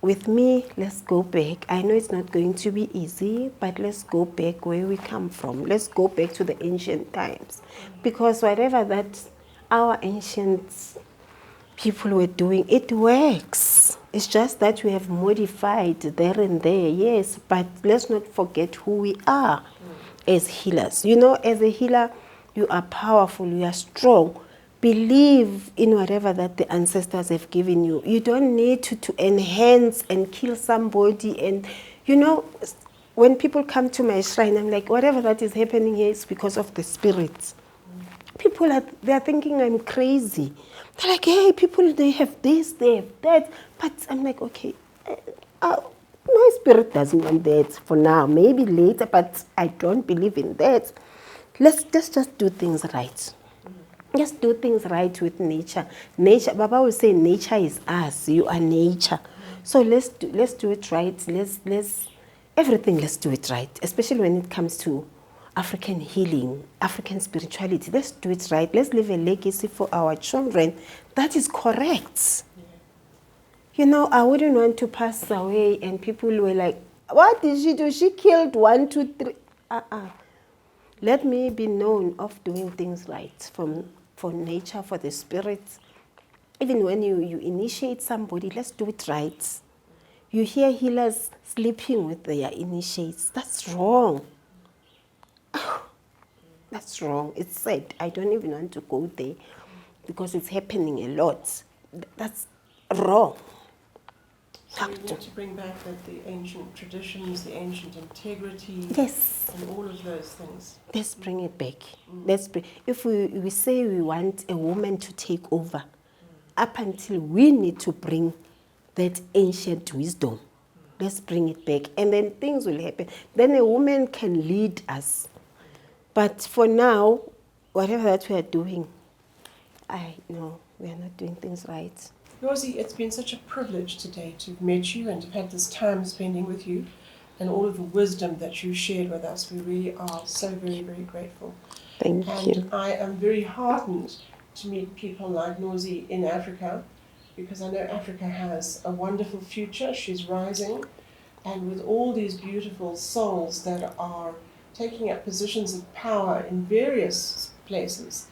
S2: with me, let's go back. I know it's not going to be easy, but let's go back where we come from. Let's go back to the ancient times. Because whatever that our ancient people were doing, it works. It's just that we have modified there and there, yes, but let's not forget who we are as healers. You know, as a healer, you are powerful, you are strong. Believe in whatever that the ancestors have given you. You don't need to enhance and kill somebody. And, you know, when people come to my shrine, I'm like, whatever that is happening here is because of the spirits. People they're thinking I'm crazy. They're like, hey, people, they have this, they have that. But I'm like, okay, my spirit doesn't want that for now. Maybe later, but I don't believe in that. Let's just do things right. Just do things right with nature. Nature, Baba will say, nature is us. You are nature. So let's do it right. Everything. Let's do it right. Especially when it comes to African healing, African spirituality. Let's do it right. Let's leave a legacy for our children that is correct. You know, I wouldn't want to pass away and people were like, what did she do? She killed 1, 2, 3. Let me be known of doing things right for nature, for the spirits. Even when you initiate somebody, let's do it right. You hear healers sleeping with their initiates. That's wrong. That's wrong. It's sad. I don't even want to go there because it's happening a lot. That's wrong.
S1: So we need to bring back the ancient traditions, the ancient integrity,
S2: yes,
S1: and all of those things.
S2: Let's bring it back. If we say we want a woman to take over, up until we need to bring that ancient wisdom, let's bring it back, and then things will happen. Then a woman can lead us. But for now, whatever that we are doing, I know we are not doing things right.
S1: Nozi, it's been such a privilege today to have met you and to have had this time spending with you and all of the wisdom that you shared with us. We really are so very, very grateful.
S2: Thank you.
S1: And I am very heartened to meet people like Nozi in Africa, because I know Africa has a wonderful future. She's rising, and with all these beautiful souls that are taking up positions of power in various places,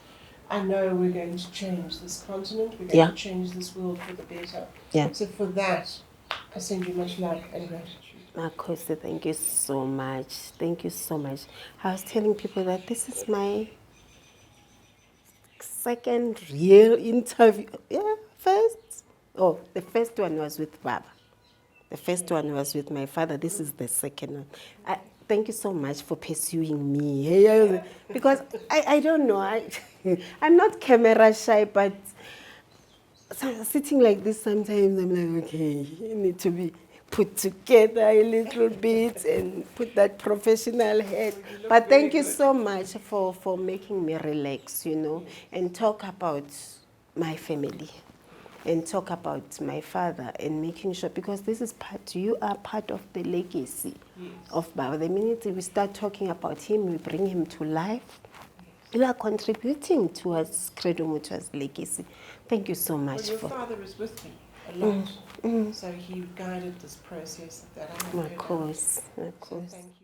S1: I know we're going to change this continent, we're going to change this world for the better. So for that, I send you much love and gratitude.
S2: Makosi, thank you so much. Thank you so much. I was telling people that this is my second real interview. The first one was with Baba. The first one was with my father. This is the second one. Thank you so much for pursuing me. Because I don't know. I'm not camera shy, but sitting like this sometimes I'm like, okay, you need to be put together a little bit and put that professional head. But thank you so much for making me relax, you know, and talk about my family and talk about my father and making sure, because this is you are part of the legacy of Baba. The minute we start talking about him, we bring him to life, you are contributing towards Credo Mutwa's legacy. Thank you so much.
S1: Well, your father is with me a lot, so he guided this process that I have.
S2: Of course.
S1: So thank you.